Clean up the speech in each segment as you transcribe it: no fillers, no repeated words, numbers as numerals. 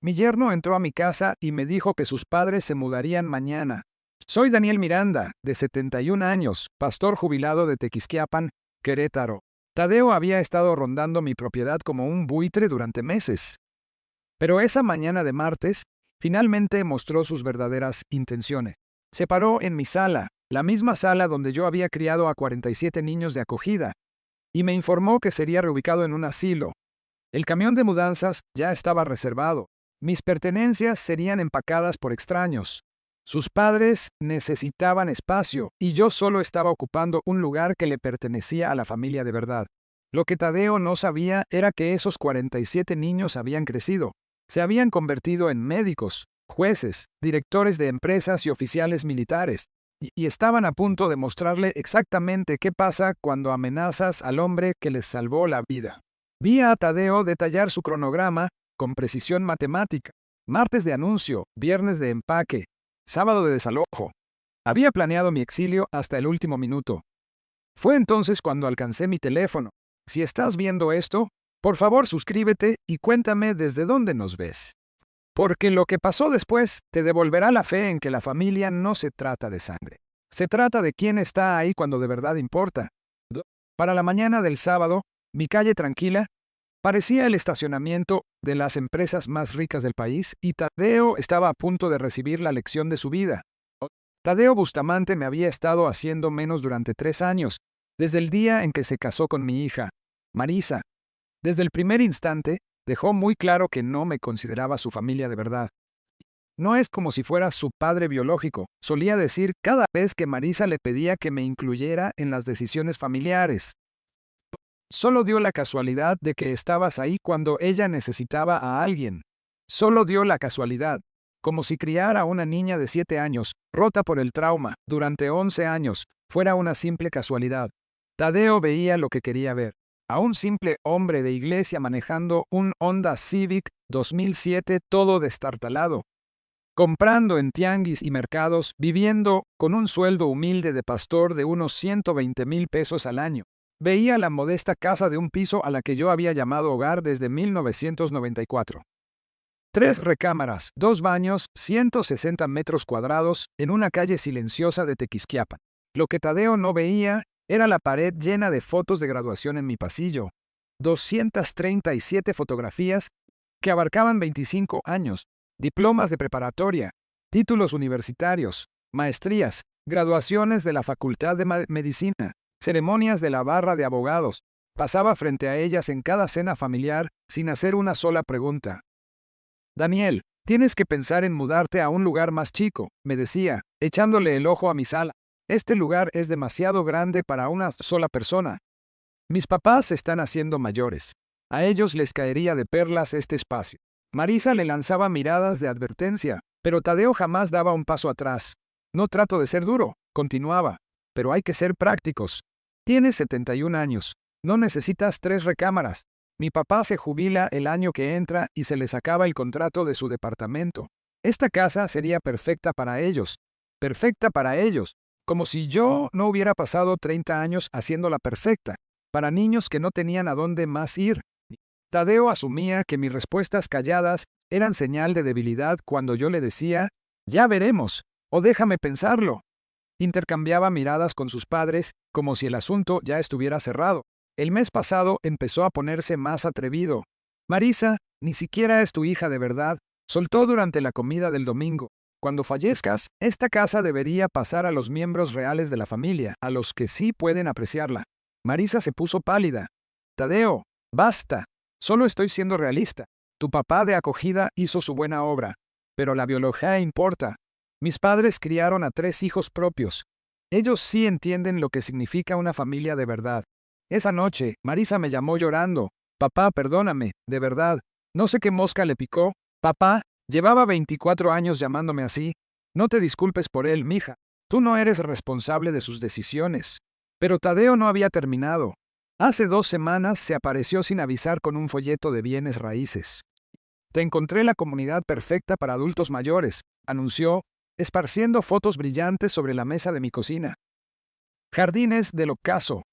Mi yerno entró a mi casa y me dijo que sus padres se mudarían mañana. Soy Daniel Miranda, de 71 años, pastor jubilado de Tequisquiapan, Querétaro. Tadeo había estado rondando mi propiedad como un buitre durante meses. Pero esa mañana de martes, finalmente mostró sus verdaderas intenciones. Se paró en mi sala, la misma sala donde yo había criado a 47 niños de acogida, y me informó que sería reubicado en un asilo. El camión de mudanzas ya estaba reservado. Mis pertenencias serían empacadas por extraños. Sus padres necesitaban espacio y yo solo estaba ocupando un lugar que le pertenecía a la familia de verdad. Lo que Tadeo no sabía era que esos 47 niños habían crecido. Se habían convertido en médicos, jueces, directores de empresas y oficiales militares, y estaban a punto de mostrarle exactamente qué pasa cuando amenazas al hombre que les salvó la vida. Vi a Tadeo detallar su cronograma con precisión matemática. Martes de anuncio, viernes de empaque, sábado de desalojo. Había planeado mi exilio hasta el último minuto. Fue entonces cuando alcancé mi teléfono. Si estás viendo esto, por favor suscríbete y cuéntame desde dónde nos ves. Porque lo que pasó después te devolverá la fe en que la familia no se trata de sangre. Se trata de quién está ahí cuando de verdad importa. Para la mañana del sábado, mi calle tranquila parecía el estacionamiento de las empresas más ricas del país y Tadeo estaba a punto de recibir la lección de su vida. Tadeo Bustamante me había estado haciendo menos durante 3 años, desde el día en que se casó con mi hija, Marisa. Desde el primer instante, dejó muy claro que no me consideraba su familia de verdad. No es como si fuera su padre biológico, solía decir cada vez que Marisa le pedía que me incluyera en las decisiones familiares. Solo dio la casualidad de que estabas ahí cuando ella necesitaba a alguien. Solo dio la casualidad, como si criar a una niña de 7 años, rota por el trauma, durante 11 años, fuera una simple casualidad. Tadeo veía lo que quería ver. A un simple hombre de iglesia manejando un Honda Civic 2007 todo destartalado, comprando en tianguis y mercados, viviendo con un sueldo humilde de pastor de unos 120,000 pesos al año. Veía la modesta casa de un piso a la que yo había llamado hogar desde 1994. 3 recámaras, 2 baños, 160 metros cuadrados, en una calle silenciosa de Tequisquiapan. Lo que Tadeo no veía era la pared llena de fotos de graduación en mi pasillo. 237 fotografías que abarcaban 25 años, diplomas de preparatoria, títulos universitarios, maestrías, graduaciones de la Facultad de Medicina, ceremonias de la barra de abogados. Pasaba frente a ellas en cada cena familiar sin hacer una sola pregunta. Daniel, tienes que pensar en mudarte a un lugar más chico, me decía, echándole el ojo a mi sala. Este lugar es demasiado grande para una sola persona. Mis papás se están haciendo mayores. A ellos les caería de perlas este espacio. Marisa le lanzaba miradas de advertencia, pero Tadeo jamás daba un paso atrás. No trato de ser duro, continuaba, pero hay que ser prácticos. Tienes 71 años. No necesitas 3 recámaras. Mi papá se jubila el año que entra y se les acaba el contrato de su departamento. Esta casa sería perfecta para ellos. Perfecta para ellos. Como si yo no hubiera pasado 30 años haciéndola perfecta. Para niños que no tenían a dónde más ir. Tadeo asumía que mis respuestas calladas eran señal de debilidad cuando yo le decía, ya veremos, o déjame pensarlo. Intercambiaba miradas con sus padres como si el asunto ya estuviera cerrado. El mes pasado empezó a ponerse más atrevido. Marisa, ni siquiera es tu hija de verdad, soltó durante la comida del domingo. Cuando fallezcas, esta casa debería pasar a los miembros reales de la familia, a los que sí pueden apreciarla. Marisa se puso pálida. Tadeo, basta. Solo estoy siendo realista. Tu papá de acogida hizo su buena obra, pero la biología importa. Mis padres criaron a 3 hijos propios. Ellos sí entienden lo que significa una familia de verdad. Esa noche, Marisa me llamó llorando. Papá, perdóname, de verdad. No sé qué mosca le picó. Papá, llevaba 24 años llamándome así. No te disculpes por él, mija. Tú no eres responsable de sus decisiones. Pero Tadeo no había terminado. Hace 2 semanas se apareció sin avisar con un folleto de bienes raíces. Te encontré la comunidad perfecta para adultos mayores, anunció, esparciendo fotos brillantes sobre la mesa de mi cocina. Jardines del Ocaso.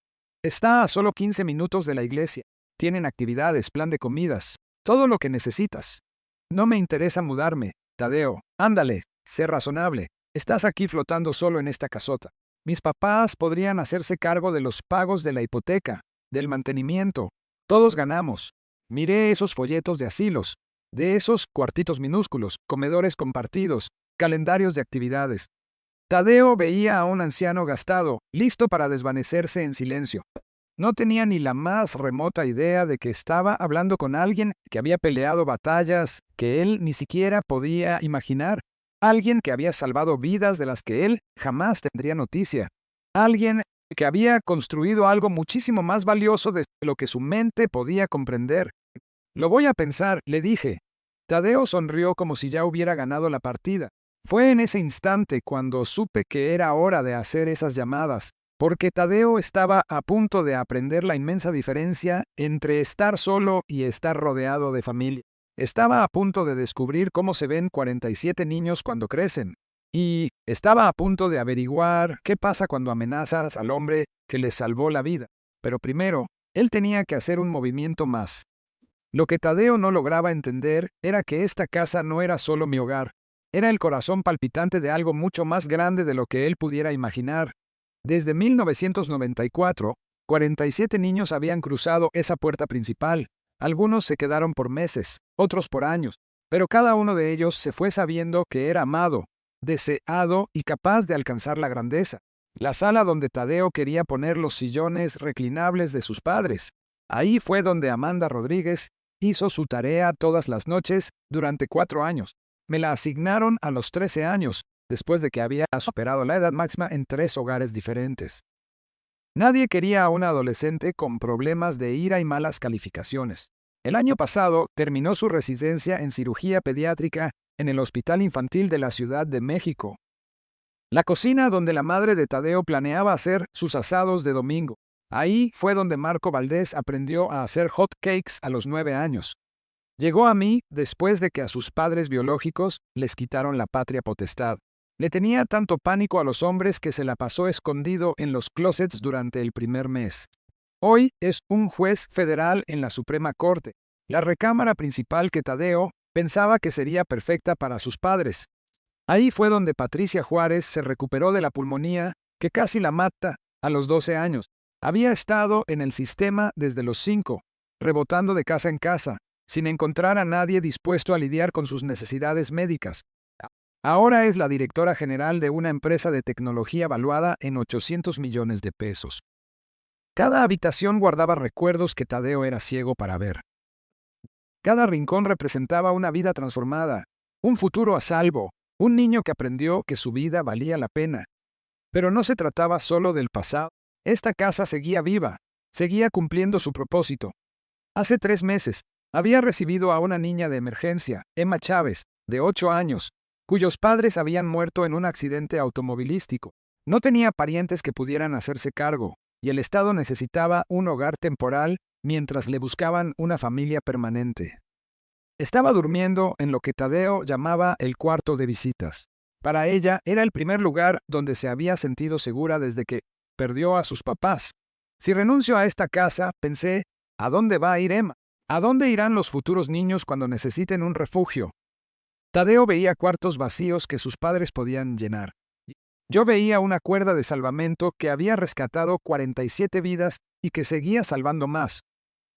Está a solo 15 minutos de la iglesia. Tienen actividades, plan de comidas, todo lo que necesitas. No me interesa mudarme, Tadeo. Ándale, sé razonable. Estás aquí flotando solo en esta casota. Mis papás podrían hacerse cargo de los pagos de la hipoteca, del mantenimiento. Todos ganamos. Miré esos folletos de asilos, de esos cuartitos minúsculos, comedores compartidos, calendarios de actividades. Tadeo veía a un anciano gastado, listo para desvanecerse en silencio. No tenía ni la más remota idea de que estaba hablando con alguien que había peleado batallas que él ni siquiera podía imaginar. Alguien que había salvado vidas de las que él jamás tendría noticia. Alguien que había construido algo muchísimo más valioso de lo que su mente podía comprender. Lo voy a pensar, le dije. Tadeo sonrió como si ya hubiera ganado la partida. Fue en ese instante cuando supe que era hora de hacer esas llamadas, porque Tadeo estaba a punto de aprender la inmensa diferencia entre estar solo y estar rodeado de familia. Estaba a punto de descubrir cómo se ven 47 niños cuando crecen. Y estaba a punto de averiguar qué pasa cuando amenazas al hombre que les salvó la vida. Pero primero, él tenía que hacer un movimiento más. Lo que Tadeo no lograba entender era que esta casa no era solo mi hogar. Era el corazón palpitante de algo mucho más grande de lo que él pudiera imaginar. Desde 1994, 47 niños habían cruzado esa puerta principal. Algunos se quedaron por meses, otros por años, pero cada uno de ellos se fue sabiendo que era amado, deseado y capaz de alcanzar la grandeza. La sala donde Tadeo quería poner los sillones reclinables de sus padres. Ahí fue donde Amanda Rodríguez hizo su tarea todas las noches durante 4 años. Me la asignaron a los 13 años, después de que había superado la edad máxima en 3 hogares diferentes. Nadie quería a un adolescente con problemas de ira y malas calificaciones. El año pasado terminó su residencia en cirugía pediátrica en el Hospital Infantil de la Ciudad de México. La cocina donde la madre de Tadeo planeaba hacer sus asados de domingo. Ahí fue donde Marco Valdés aprendió a hacer hot cakes a los 9 años. Llegó a mí después de que a sus padres biológicos les quitaron la patria potestad. Le tenía tanto pánico a los hombres que se la pasó escondido en los closets durante el primer mes. Hoy es un juez federal en la Suprema Corte, la recámara principal que Tadeo pensaba que sería perfecta para sus padres. Ahí fue donde Patricia Juárez se recuperó de la pulmonía que casi la mata a los 12 años. Había estado en el sistema desde los 5, rebotando de casa en casa, sin encontrar a nadie dispuesto a lidiar con sus necesidades médicas. Ahora es la directora general de una empresa de tecnología valuada en 800 millones de pesos. Cada habitación guardaba recuerdos que Tadeo era ciego para ver. Cada rincón representaba una vida transformada, un futuro a salvo, un niño que aprendió que su vida valía la pena. Pero no se trataba solo del pasado. Esta casa seguía viva, seguía cumpliendo su propósito. Hace 3 meses, había recibido a una niña de emergencia, Emma Chávez, de 8 años, cuyos padres habían muerto en un accidente automovilístico. No tenía parientes que pudieran hacerse cargo, y el Estado necesitaba un hogar temporal mientras le buscaban una familia permanente. Estaba durmiendo en lo que Tadeo llamaba el cuarto de visitas. Para ella era el primer lugar donde se había sentido segura desde que perdió a sus papás. Si renuncio a esta casa, pensé, ¿a dónde va a ir Emma? ¿A dónde irán los futuros niños cuando necesiten un refugio? Tadeo veía cuartos vacíos que sus padres podían llenar. Yo veía una cuerda de salvamento que había rescatado 47 vidas y que seguía salvando más.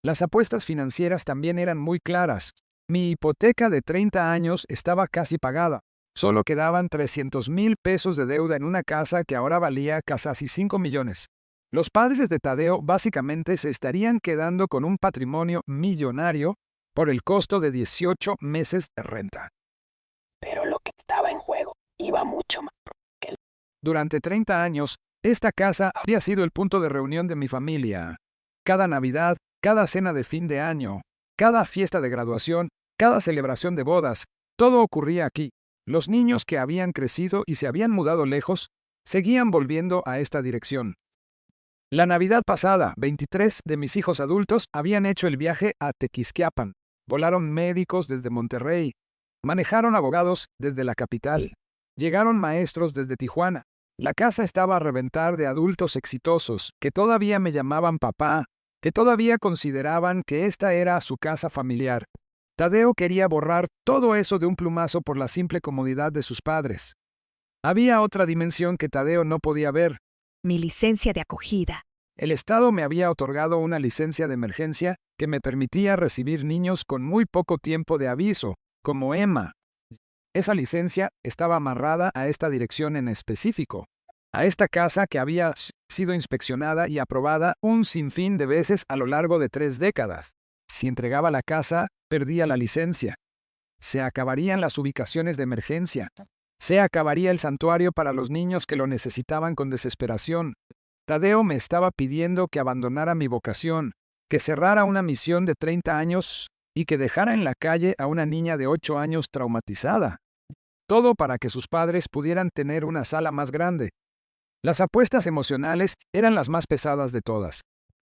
Las apuestas financieras también eran muy claras. Mi hipoteca de 30 años estaba casi pagada. Solo quedaban 300,000 pesos de deuda en una casa que ahora valía casi 5 millones. Los padres de Tadeo básicamente se estarían quedando con un patrimonio millonario por el costo de 18 meses de renta. Pero lo que estaba en juego iba mucho más. Durante 30 años, esta casa había sido el punto de reunión de mi familia. Cada Navidad, cada cena de fin de año, cada fiesta de graduación, cada celebración de bodas, todo ocurría aquí. Los niños que habían crecido y se habían mudado lejos, seguían volviendo a esta dirección. La Navidad pasada, 23 de mis hijos adultos habían hecho el viaje a Tequisquiapan. Volaron médicos desde Monterrey. Manejaron abogados desde la capital. Llegaron maestros desde Tijuana. La casa estaba a reventar de adultos exitosos, que todavía me llamaban papá, que todavía consideraban que esta era su casa familiar. Tadeo quería borrar todo eso de un plumazo por la simple comodidad de sus padres. Había otra dimensión que Tadeo no podía ver. Mi licencia de acogida. El Estado me había otorgado una licencia de emergencia que me permitía recibir niños con muy poco tiempo de aviso, como Emma. Esa licencia estaba amarrada a esta dirección en específico, a esta casa que había sido inspeccionada y aprobada un sinfín de veces a lo largo de 3 décadas. Si entregaba la casa, perdía la licencia. Se acabarían las ubicaciones de emergencia. Se acabaría el santuario para los niños que lo necesitaban con desesperación. Tadeo me estaba pidiendo que abandonara mi vocación, que cerrara una misión de 30 años y que dejara en la calle a una niña de 8 años traumatizada. Todo para que sus padres pudieran tener una sala más grande. Las apuestas emocionales eran las más pesadas de todas.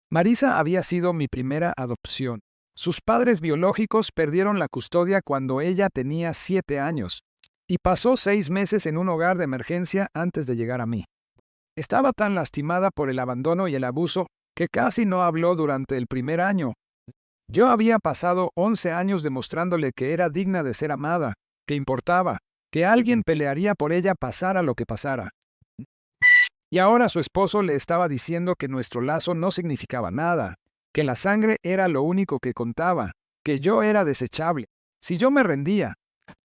Marisa había sido mi primera adopción. Sus padres biológicos perdieron la custodia cuando ella tenía 7 años, y pasó 6 meses en un hogar de emergencia antes de llegar a mí. Estaba tan lastimada por el abandono y el abuso que casi no habló durante el primer año. Yo había pasado 11 años demostrándole que era digna de ser amada, que importaba, que alguien pelearía por ella pasara lo que pasara. Y ahora su esposo le estaba diciendo que nuestro lazo no significaba nada, que la sangre era lo único que contaba, que yo era desechable. Si yo me rendía,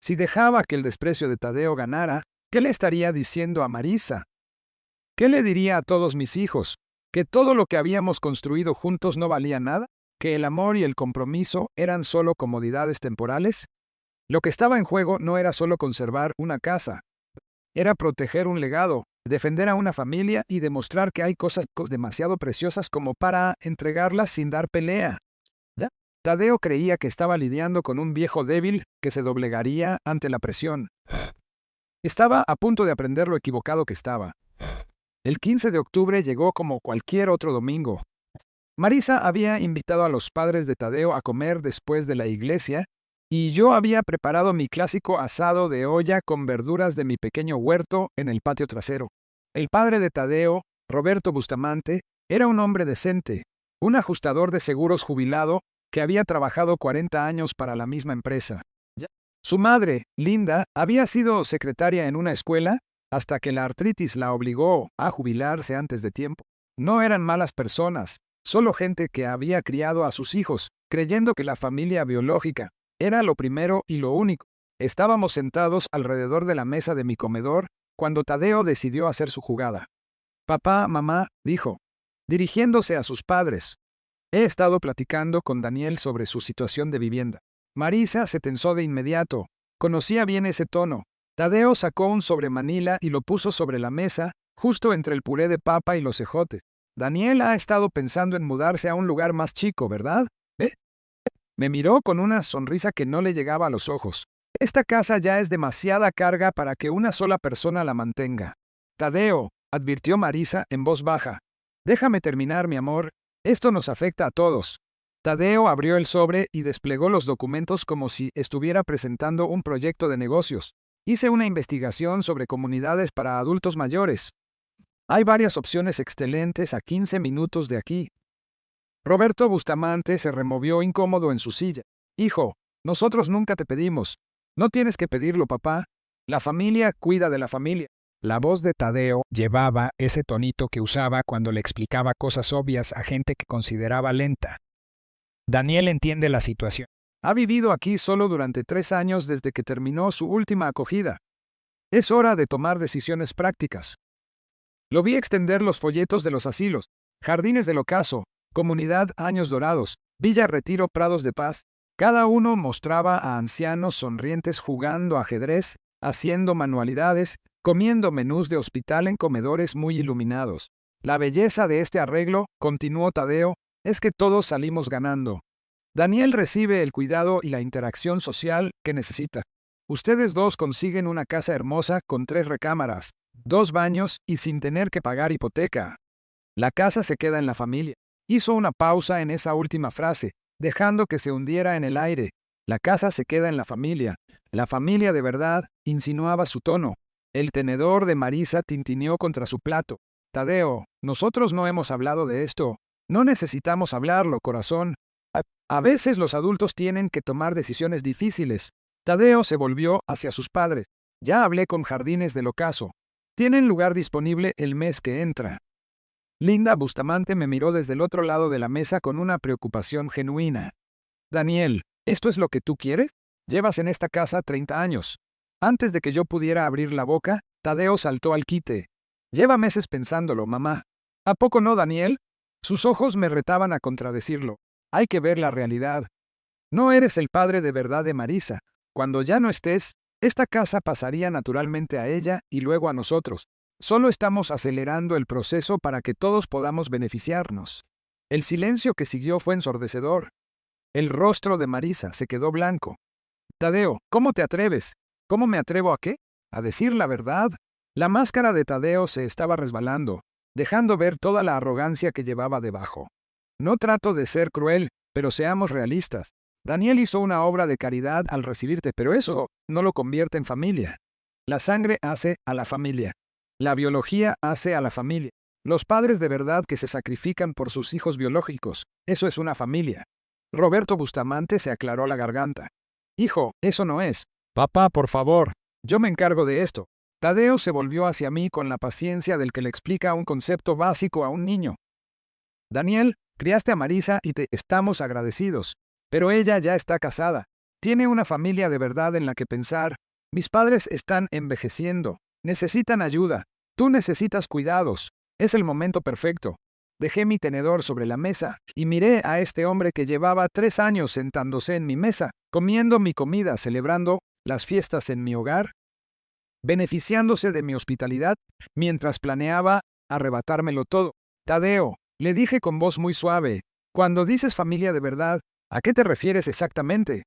si dejaba que el desprecio de Tadeo ganara, ¿qué le estaría diciendo a Marisa? ¿Qué le diría a todos mis hijos? ¿Que todo lo que habíamos construido juntos no valía nada? ¿Que el amor y el compromiso eran solo comodidades temporales? Lo que estaba en juego no era solo conservar una casa, era proteger un legado, defender a una familia y demostrar que hay cosas demasiado preciosas como para entregarlas sin dar pelea. Tadeo creía que estaba lidiando con un viejo débil que se doblegaría ante la presión. Estaba a punto de aprender lo equivocado que estaba. El 15 de octubre llegó como cualquier otro domingo. Marisa había invitado a los padres de Tadeo a comer después de la iglesia, y yo había preparado mi clásico asado de olla con verduras de mi pequeño huerto en el patio trasero. El padre de Tadeo, Roberto Bustamante, era un hombre decente, un ajustador de seguros jubilado que había trabajado 40 años para la misma empresa. Su madre, Linda, había sido secretaria en una escuela hasta que la artritis la obligó a jubilarse antes de tiempo. No eran malas personas, solo gente que había criado a sus hijos, creyendo que la familia biológica era lo primero y lo único. Estábamos sentados alrededor de la mesa de mi comedor cuando Tadeo decidió hacer su jugada. Papá, mamá, dijo, dirigiéndose a sus padres. He estado platicando con Daniel sobre su situación de vivienda. Marisa se tensó de inmediato. Conocía bien ese tono. Tadeo sacó un sobremanila y lo puso sobre la mesa, justo entre el puré de papa y los ejotes. Daniel ha estado pensando en mudarse a un lugar más chico, ¿verdad? Me miró con una sonrisa que no le llegaba a los ojos. Esta casa ya es demasiada carga para que una sola persona la mantenga. Tadeo, advirtió Marisa en voz baja. Déjame terminar, mi amor. Esto nos afecta a todos. Tadeo abrió el sobre y desplegó los documentos como si estuviera presentando un proyecto de negocios. Hice una investigación sobre comunidades para adultos mayores. Hay varias opciones excelentes a 15 minutos de aquí. Roberto Bustamante se removió incómodo en su silla. Hijo, nosotros nunca te pedimos. No tienes que pedirlo, papá. La familia cuida de la familia. La voz de Tadeo llevaba ese tonito que usaba cuando le explicaba cosas obvias a gente que consideraba lenta. Daniel entiende la situación. Ha vivido aquí solo durante 3 años desde que terminó su última acogida. Es hora de tomar decisiones prácticas. Lo vi extender los folletos de los asilos, Jardines del Ocaso, Comunidad Años Dorados, Villa Retiro Prados de Paz. Cada uno mostraba a ancianos sonrientes jugando ajedrez, haciendo manualidades, comiendo menús de hospital en comedores muy iluminados. La belleza de este arreglo, continuó Tadeo, es que todos salimos ganando. Daniel recibe el cuidado y la interacción social que necesita. Ustedes dos consiguen una casa hermosa con 3 recámaras, 2 baños y sin tener que pagar hipoteca. La casa se queda en la familia. Hizo una pausa en esa última frase, dejando que se hundiera en el aire. La casa se queda en la familia. La familia de verdad, insinuaba su tono. El tenedor de Marisa tintineó contra su plato. Tadeo, nosotros no hemos hablado de esto. No necesitamos hablarlo, corazón. A veces los adultos tienen que tomar decisiones difíciles. Tadeo se volvió hacia sus padres. Ya hablé con Jardines del Ocaso. Tienen lugar disponible el mes que entra. Linda Bustamante me miró desde el otro lado de la mesa con una preocupación genuina. Daniel, ¿esto es lo que tú quieres? Llevas en esta casa 30 años. Antes de que yo pudiera abrir la boca, Tadeo saltó al quite. Lleva meses pensándolo, mamá. ¿A poco no, Daniel? Sus ojos me retaban a contradecirlo. Hay que ver la realidad. No eres el padre de verdad de Marisa. Cuando ya no estés, esta casa pasaría naturalmente a ella y luego a nosotros. Solo estamos acelerando el proceso para que todos podamos beneficiarnos. El silencio que siguió fue ensordecedor. El rostro de Marisa se quedó blanco. Tadeo, ¿cómo te atreves? ¿Cómo me atrevo a qué? A decir la verdad. La máscara de Tadeo se estaba resbalando, dejando ver toda la arrogancia que llevaba debajo. No trato de ser cruel, pero seamos realistas. Daniel hizo una obra de caridad al recibirte, pero eso no lo convierte en familia. La sangre hace a la familia. La biología hace a la familia. Los padres de verdad que se sacrifican por sus hijos biológicos. Eso es una familia. Roberto Bustamante se aclaró la garganta. Hijo, eso no es. Papá, por favor. Yo me encargo de esto. Tadeo se volvió hacia mí con la paciencia del que le explica un concepto básico a un niño. Daniel, criaste a Marisa y te estamos agradecidos. Pero ella ya está casada. Tiene una familia de verdad en la que pensar. Mis padres están envejeciendo. Necesitan ayuda. Tú necesitas cuidados. Es el momento perfecto. Dejé mi tenedor sobre la mesa y miré a este hombre que llevaba 3 años sentándose en mi mesa, comiendo mi comida, celebrando las fiestas en mi hogar, beneficiándose de mi hospitalidad, mientras planeaba arrebatármelo todo. Tadeo, le dije con voz muy suave, cuando dices familia de verdad, ¿a qué te refieres exactamente?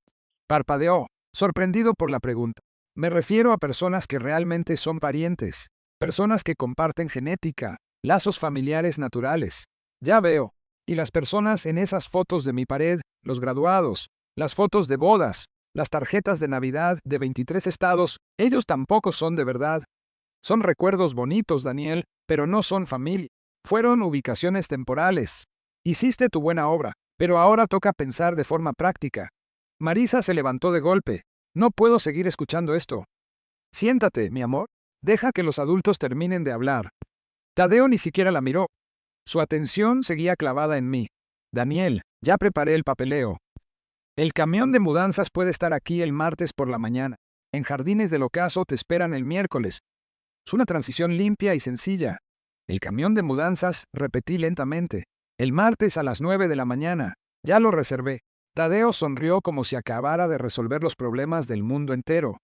Parpadeó, sorprendido por la pregunta. Me refiero a personas que realmente son parientes, personas que comparten genética, lazos familiares naturales. Ya veo. Y las personas en esas fotos de mi pared, los graduados, las fotos de bodas, las tarjetas de Navidad de 23 estados, ellos tampoco son de verdad. Son recuerdos bonitos, Daniel, pero no son familia. Fueron ubicaciones temporales. Hiciste tu buena obra, pero ahora toca pensar de forma práctica. Marisa se levantó de golpe. No puedo seguir escuchando esto. Siéntate, mi amor. Deja que los adultos terminen de hablar. Tadeo ni siquiera la miró. Su atención seguía clavada en mí. Daniel, ya preparé el papeleo. El camión de mudanzas puede estar aquí el martes por la mañana. En Jardines del Ocaso te esperan el miércoles. Es una transición limpia y sencilla. El camión de mudanzas, repetí lentamente. El martes a las 9 de la mañana. Ya lo reservé. Tadeo sonrió como si acabara de resolver los problemas del mundo entero.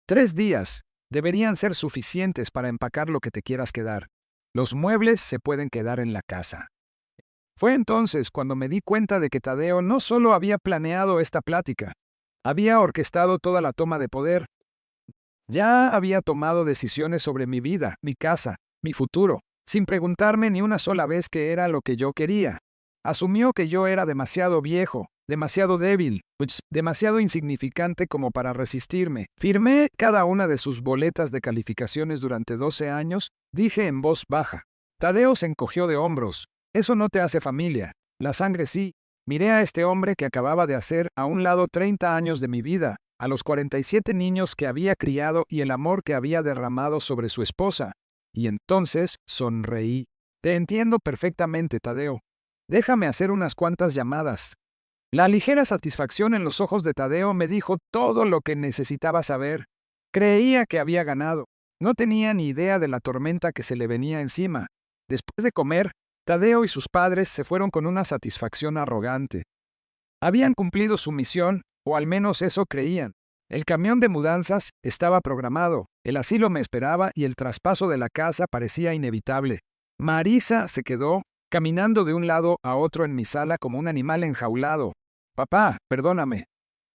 3 días. Deberían ser suficientes para empacar lo que te quieras quedar. Los muebles se pueden quedar en la casa. Fue entonces cuando me di cuenta de que Tadeo no solo había planeado esta plática, había orquestado toda la toma de poder. Ya había tomado decisiones sobre mi vida, mi casa, mi futuro, sin preguntarme ni una sola vez qué era lo que yo quería. Asumió que yo era demasiado viejo, demasiado débil, demasiado insignificante como para resistirme. Firmé cada una de sus boletas de calificaciones durante 12 años, dije en voz baja. Tadeo se encogió de hombros. Eso no te hace familia. La sangre sí. Miré a este hombre que acababa de hacer a un lado 30 años de mi vida, a los 47 niños que había criado y el amor que había derramado sobre su esposa. Y entonces sonreí. Te entiendo perfectamente, Tadeo. Déjame hacer unas cuantas llamadas. La ligera satisfacción en los ojos de Tadeo me dijo todo lo que necesitaba saber. Creía que había ganado. No tenía ni idea de la tormenta que se le venía encima. Después de comer, Tadeo y sus padres se fueron con una satisfacción arrogante. Habían cumplido su misión, o al menos eso creían. El camión de mudanzas estaba programado, el asilo me esperaba y el traspaso de la casa parecía inevitable. Marisa se quedó, caminando de un lado a otro en mi sala como un animal enjaulado. Papá, perdóname.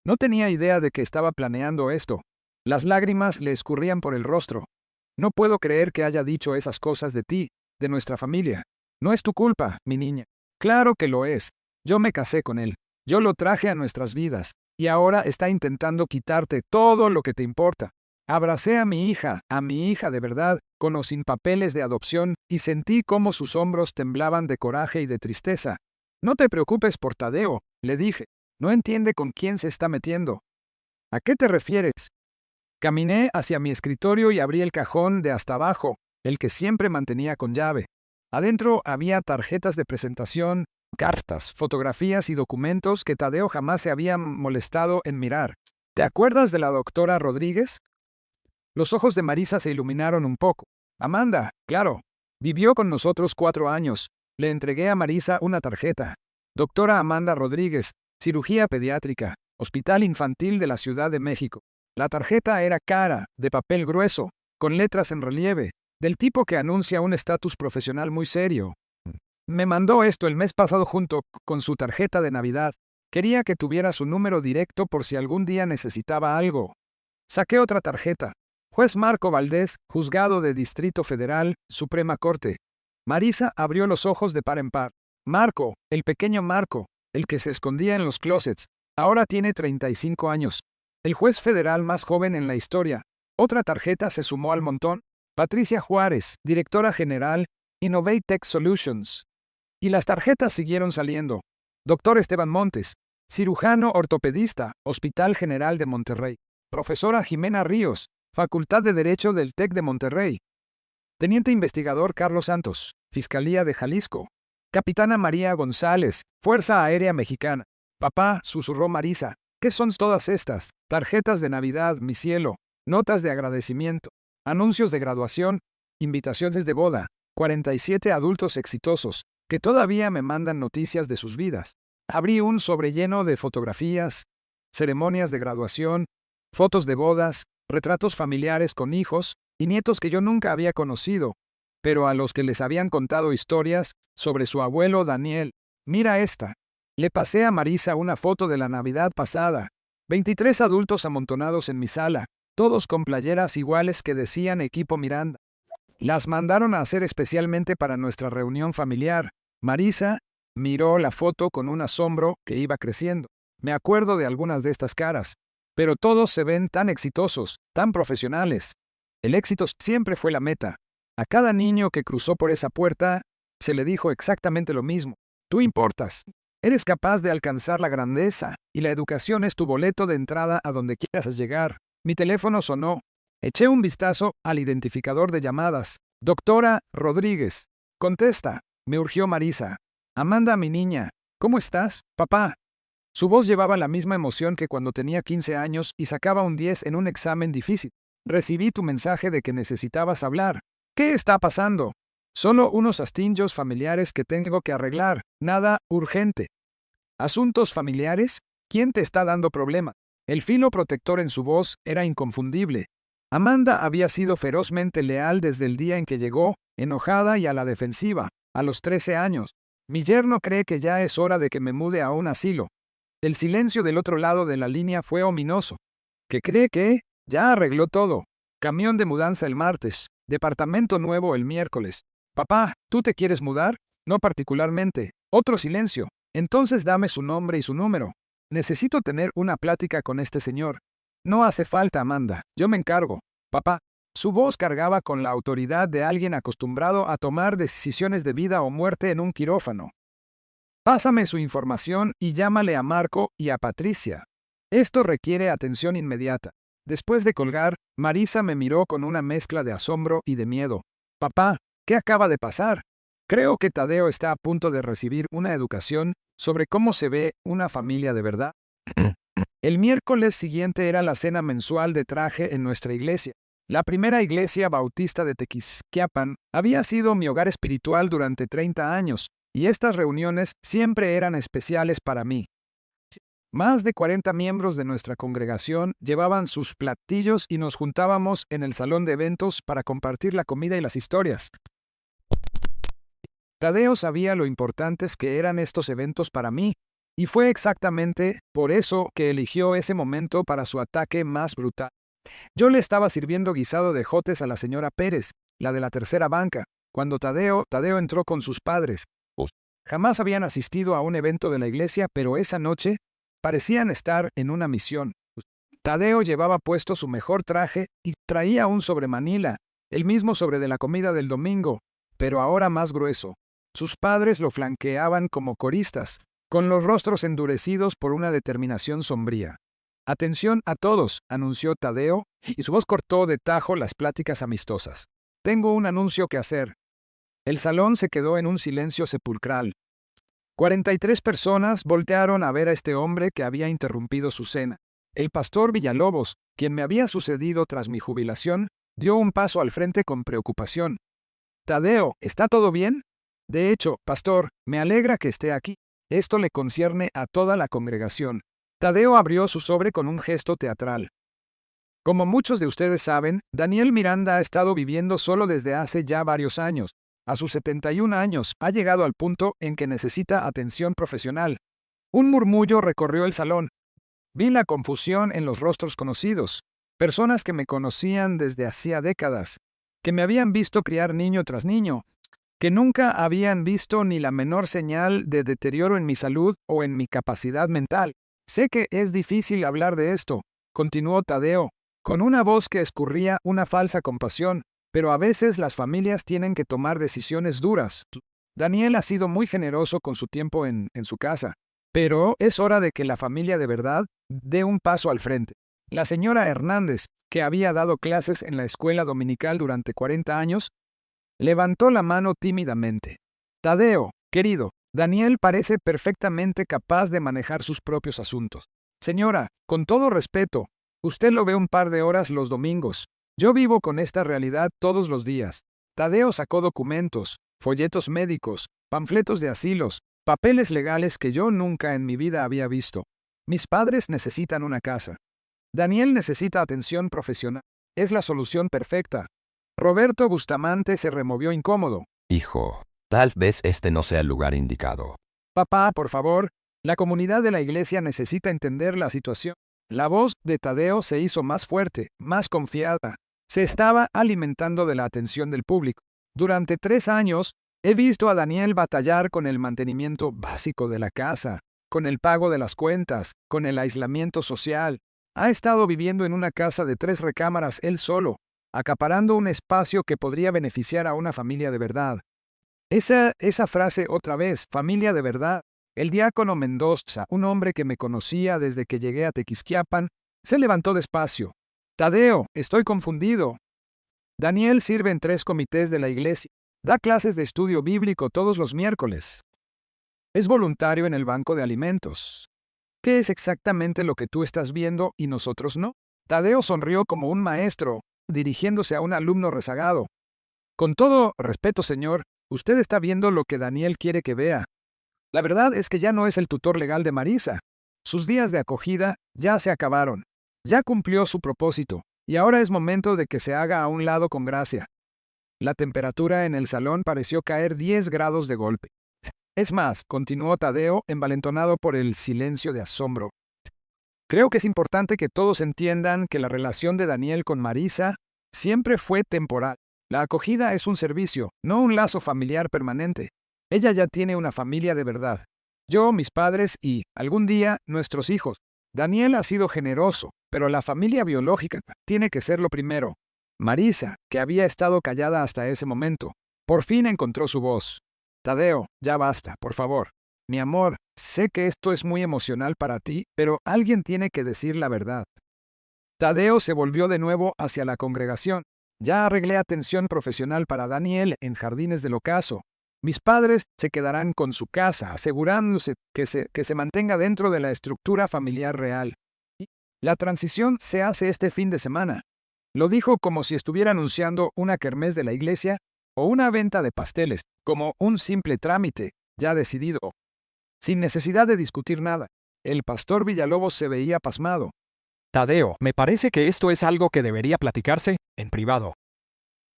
No tenía idea de que estaba planeando esto. Las lágrimas le escurrían por el rostro. No puedo creer que haya dicho esas cosas de ti, de nuestra familia. No es tu culpa, mi niña. Claro que lo es. Yo me casé con él. Yo lo traje a nuestras vidas. Y ahora está intentando quitarte todo lo que te importa. Abracé a mi hija de verdad, con o sin papeles de adopción, y sentí cómo sus hombros temblaban de coraje y de tristeza. No te preocupes por Tadeo, le dije. No entiende con quién se está metiendo. ¿A qué te refieres? Caminé hacia mi escritorio y abrí el cajón de hasta abajo, el que siempre mantenía con llave. Adentro había tarjetas de presentación, cartas, fotografías y documentos que Tadeo jamás se había molestado en mirar. ¿Te acuerdas de la doctora Rodríguez? Los ojos de Marisa se iluminaron un poco. Amanda, claro. Vivió con nosotros 4 años. Le entregué a Marisa una tarjeta. Doctora Amanda Rodríguez, cirugía pediátrica, Hospital Infantil de la Ciudad de México. La tarjeta era cara, de papel grueso, con letras en relieve, del tipo que anuncia un estatus profesional muy serio. Me mandó esto el mes pasado junto con su tarjeta de Navidad. Quería que tuviera su número directo por si algún día necesitaba algo. Saqué otra tarjeta. Juez Marco Valdés, juzgado de Distrito Federal, Suprema Corte. Marisa abrió los ojos de par en par. Marco, el pequeño Marco, el que se escondía en los closets, ahora tiene 35 años. El juez federal más joven en la historia. Otra tarjeta se sumó al montón. Patricia Juárez, directora general, Innovate Tech Solutions. Y las tarjetas siguieron saliendo. Doctor Esteban Montes, cirujano ortopedista, Hospital General de Monterrey. Profesora Jimena Ríos, Facultad de Derecho del TEC de Monterrey. Teniente investigador Carlos Santos, Fiscalía de Jalisco. Capitana María González, Fuerza Aérea Mexicana. Papá, susurró Marisa, ¿qué son todas estas? Tarjetas de Navidad, mi cielo, notas de agradecimiento, anuncios de graduación, invitaciones de boda, 47 adultos exitosos, que todavía me mandan noticias de sus vidas. Abrí un sobre lleno de fotografías, ceremonias de graduación, fotos de bodas, retratos familiares con hijos y nietos que yo nunca había conocido, pero a los que les habían contado historias sobre su abuelo Daniel. Mira esta. Le pasé a Marisa una foto de la Navidad pasada. 23 adultos amontonados en mi sala, todos con playeras iguales que decían Equipo Miranda. Las mandaron a hacer especialmente para nuestra reunión familiar. Marisa miró la foto con un asombro que iba creciendo. Me acuerdo de algunas de estas caras, pero todos se ven tan exitosos, tan profesionales. El éxito siempre fue la meta. A cada niño que cruzó por esa puerta, se le dijo exactamente lo mismo. Tú importas. Eres capaz de alcanzar la grandeza, y la educación es tu boleto de entrada a donde quieras llegar. Mi teléfono sonó. Eché un vistazo al identificador de llamadas. Doctora Rodríguez. Contesta. Me urgió Marisa. Amanda, mi niña. ¿Cómo estás, papá? Su voz llevaba la misma emoción que cuando tenía 15 años y sacaba un 10 en un examen difícil. Recibí tu mensaje de que necesitabas hablar. ¿Qué está pasando? Solo unos astinchos familiares que tengo que arreglar. Nada urgente. ¿Asuntos familiares? ¿Quién te está dando problema? El filo protector en su voz era inconfundible. Amanda había sido ferozmente leal desde el día en que llegó, enojada y a la defensiva, a los 13 años. Mi yerno cree que ya es hora de que me mude a un asilo. El silencio del otro lado de la línea fue ominoso. ¿Qué cree que? Ya arregló todo. Camión de mudanza el martes. Departamento nuevo el miércoles. Papá, ¿tú te quieres mudar? No particularmente. Otro silencio. Entonces dame su nombre y su número. Necesito tener una plática con este señor. No hace falta, Amanda. Yo me encargo. Papá. Su voz cargaba con la autoridad de alguien acostumbrado a tomar decisiones de vida o muerte en un quirófano. Pásame su información y llámale a Marco y a Patricia. Esto requiere atención inmediata. Después de colgar, Marisa me miró con una mezcla de asombro y de miedo. Papá, ¿qué acaba de pasar? Creo que Tadeo está a punto de recibir una educación sobre cómo se ve una familia de verdad. El miércoles siguiente era la cena mensual de traje en nuestra iglesia. La primera iglesia bautista de Tequisquiapan había sido mi hogar espiritual durante 30 años, y estas reuniones siempre eran especiales para mí. Más de 40 miembros de nuestra congregación llevaban sus platillos y nos juntábamos en el salón de eventos para compartir la comida y las historias. Tadeo sabía lo importantes que eran estos eventos para mí, y fue exactamente por eso que eligió ese momento para su ataque más brutal. Yo le estaba sirviendo guisado de jotes a la señora Pérez, la de la tercera banca, cuando Tadeo entró con sus padres. Jamás habían asistido a un evento de la iglesia, pero esa noche parecían estar en una misión. Tadeo llevaba puesto su mejor traje y traía un sobre Manila, el mismo sobre de la comida del domingo, pero ahora más grueso. Sus padres lo flanqueaban como coristas, con los rostros endurecidos por una determinación sombría. «Atención a todos», anunció Tadeo, y su voz cortó de tajo las pláticas amistosas. «Tengo un anuncio que hacer». El salón se quedó en un silencio sepulcral. 43 personas voltearon a ver a este hombre que había interrumpido su cena. El pastor Villalobos, quien me había sucedido tras mi jubilación, dio un paso al frente con preocupación. «Tadeo, ¿está todo bien?» «De hecho, pastor, me alegra que esté aquí. Esto le concierne a toda la congregación». Tadeo abrió su sobre con un gesto teatral. Como muchos de ustedes saben, Daniel Miranda ha estado viviendo solo desde hace ya varios años. A sus 71 años, ha llegado al punto en que necesita atención profesional. Un murmullo recorrió el salón. Vi la confusión en los rostros conocidos. Personas que me conocían desde hacía décadas, que me habían visto criar niño tras niño, que nunca habían visto ni la menor señal de deterioro en mi salud o en mi capacidad mental. «Sé que es difícil hablar de esto», continuó Tadeo, con una voz que escurría una falsa compasión, «pero a veces las familias tienen que tomar decisiones duras. Daniel ha sido muy generoso con su tiempo en su casa, pero es hora de que la familia de verdad dé un paso al frente». La señora Hernández, que había dado clases en la escuela dominical durante 40 años, levantó la mano tímidamente. «Tadeo, querido, Daniel parece perfectamente capaz de manejar sus propios asuntos. Señora, con todo respeto, usted lo ve un par de horas los domingos. Yo vivo con esta realidad todos los días». Tadeo sacó documentos, folletos médicos, panfletos de asilos, papeles legales que yo nunca en mi vida había visto. «Mis padres necesitan una casa. Daniel necesita atención profesional. Es la solución perfecta». Roberto Bustamante se removió incómodo. Hijo, tal vez este no sea el lugar indicado. «Papá, por favor, la comunidad de la iglesia necesita entender la situación». La voz de Tadeo se hizo más fuerte, más confiada. Se estaba alimentando de la atención del público. «Durante 3 años, he visto a Daniel batallar con el mantenimiento básico de la casa, con el pago de las cuentas, con el aislamiento social. Ha estado viviendo en una casa de 3 recámaras él solo, acaparando un espacio que podría beneficiar a una familia de verdad». Esa frase otra vez, familia de verdad. El diácono Mendoza, un hombre que me conocía desde que llegué a Tequisquiapan, se levantó despacio. «Tadeo, estoy confundido. Daniel sirve en 3 comités de la iglesia. Da clases de estudio bíblico todos los miércoles. Es voluntario en el banco de alimentos. ¿Qué es exactamente lo que tú estás viendo y nosotros no?» Tadeo sonrió como un maestro, dirigiéndose a un alumno rezagado. «Con todo respeto, señor, usted está viendo lo que Daniel quiere que vea. La verdad es que ya no es el tutor legal de Marisa. Sus días de acogida ya se acabaron. Ya cumplió su propósito, y ahora es momento de que se haga a un lado con gracia». La temperatura en el salón pareció caer 10 grados de golpe. «Es más», continuó Tadeo, envalentonado por el silencio de asombro, «creo que es importante que todos entiendan que la relación de Daniel con Marisa siempre fue temporal. La acogida es un servicio, no un lazo familiar permanente. Ella ya tiene una familia de verdad. Yo, mis padres y, algún día, nuestros hijos. Daniel ha sido generoso, pero la familia biológica tiene que ser lo primero». Marisa, que había estado callada hasta ese momento, por fin encontró su voz. «Tadeo, ya basta, por favor. Mi amor, sé que esto es muy emocional para ti, pero alguien tiene que decir la verdad». Tadeo se volvió de nuevo hacia la congregación. «Ya arreglé atención profesional para Daniel en Jardines del Ocaso. Mis padres se quedarán con su casa, asegurándose que se mantenga dentro de la estructura familiar real. Y la transición se hace este fin de semana». Lo dijo como si estuviera anunciando una kermés de la iglesia o una venta de pasteles, como un simple trámite, ya decidido, sin necesidad de discutir nada. El pastor Villalobos se veía pasmado. Tadeo, me parece que esto es algo que debería platicarse en privado.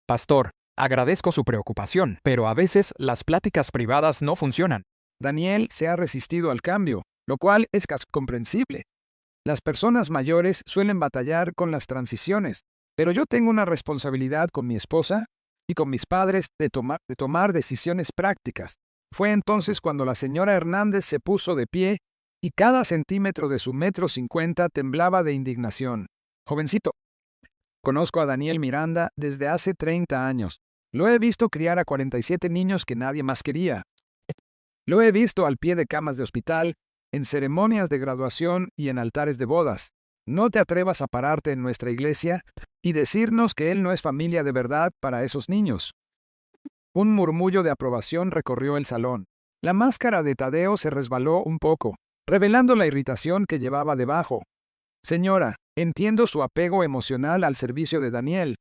Pastor, agradezco su preocupación, pero a veces las pláticas privadas no funcionan. Daniel se ha resistido al cambio, lo cual es comprensible. Las personas mayores suelen batallar con las transiciones, pero yo tengo una responsabilidad con mi esposa y con mis padres de tomar decisiones prácticas. Fue entonces cuando la señora Hernández se puso de pie y cada centímetro de su 1,50 m temblaba de indignación. «Jovencito, conozco a Daniel Miranda desde hace 30 años. Lo he visto criar a 47 niños que nadie más quería. Lo he visto al pie de camas de hospital, en ceremonias de graduación y en altares de bodas. No te atrevas a pararte en nuestra iglesia y decirnos que él no es familia de verdad para esos niños. Un murmullo de aprobación recorrió el salón. La máscara de Tadeo se resbaló un poco, revelando la irritación que llevaba debajo. Señora, entiendo su apego emocional al servicio de Daniel,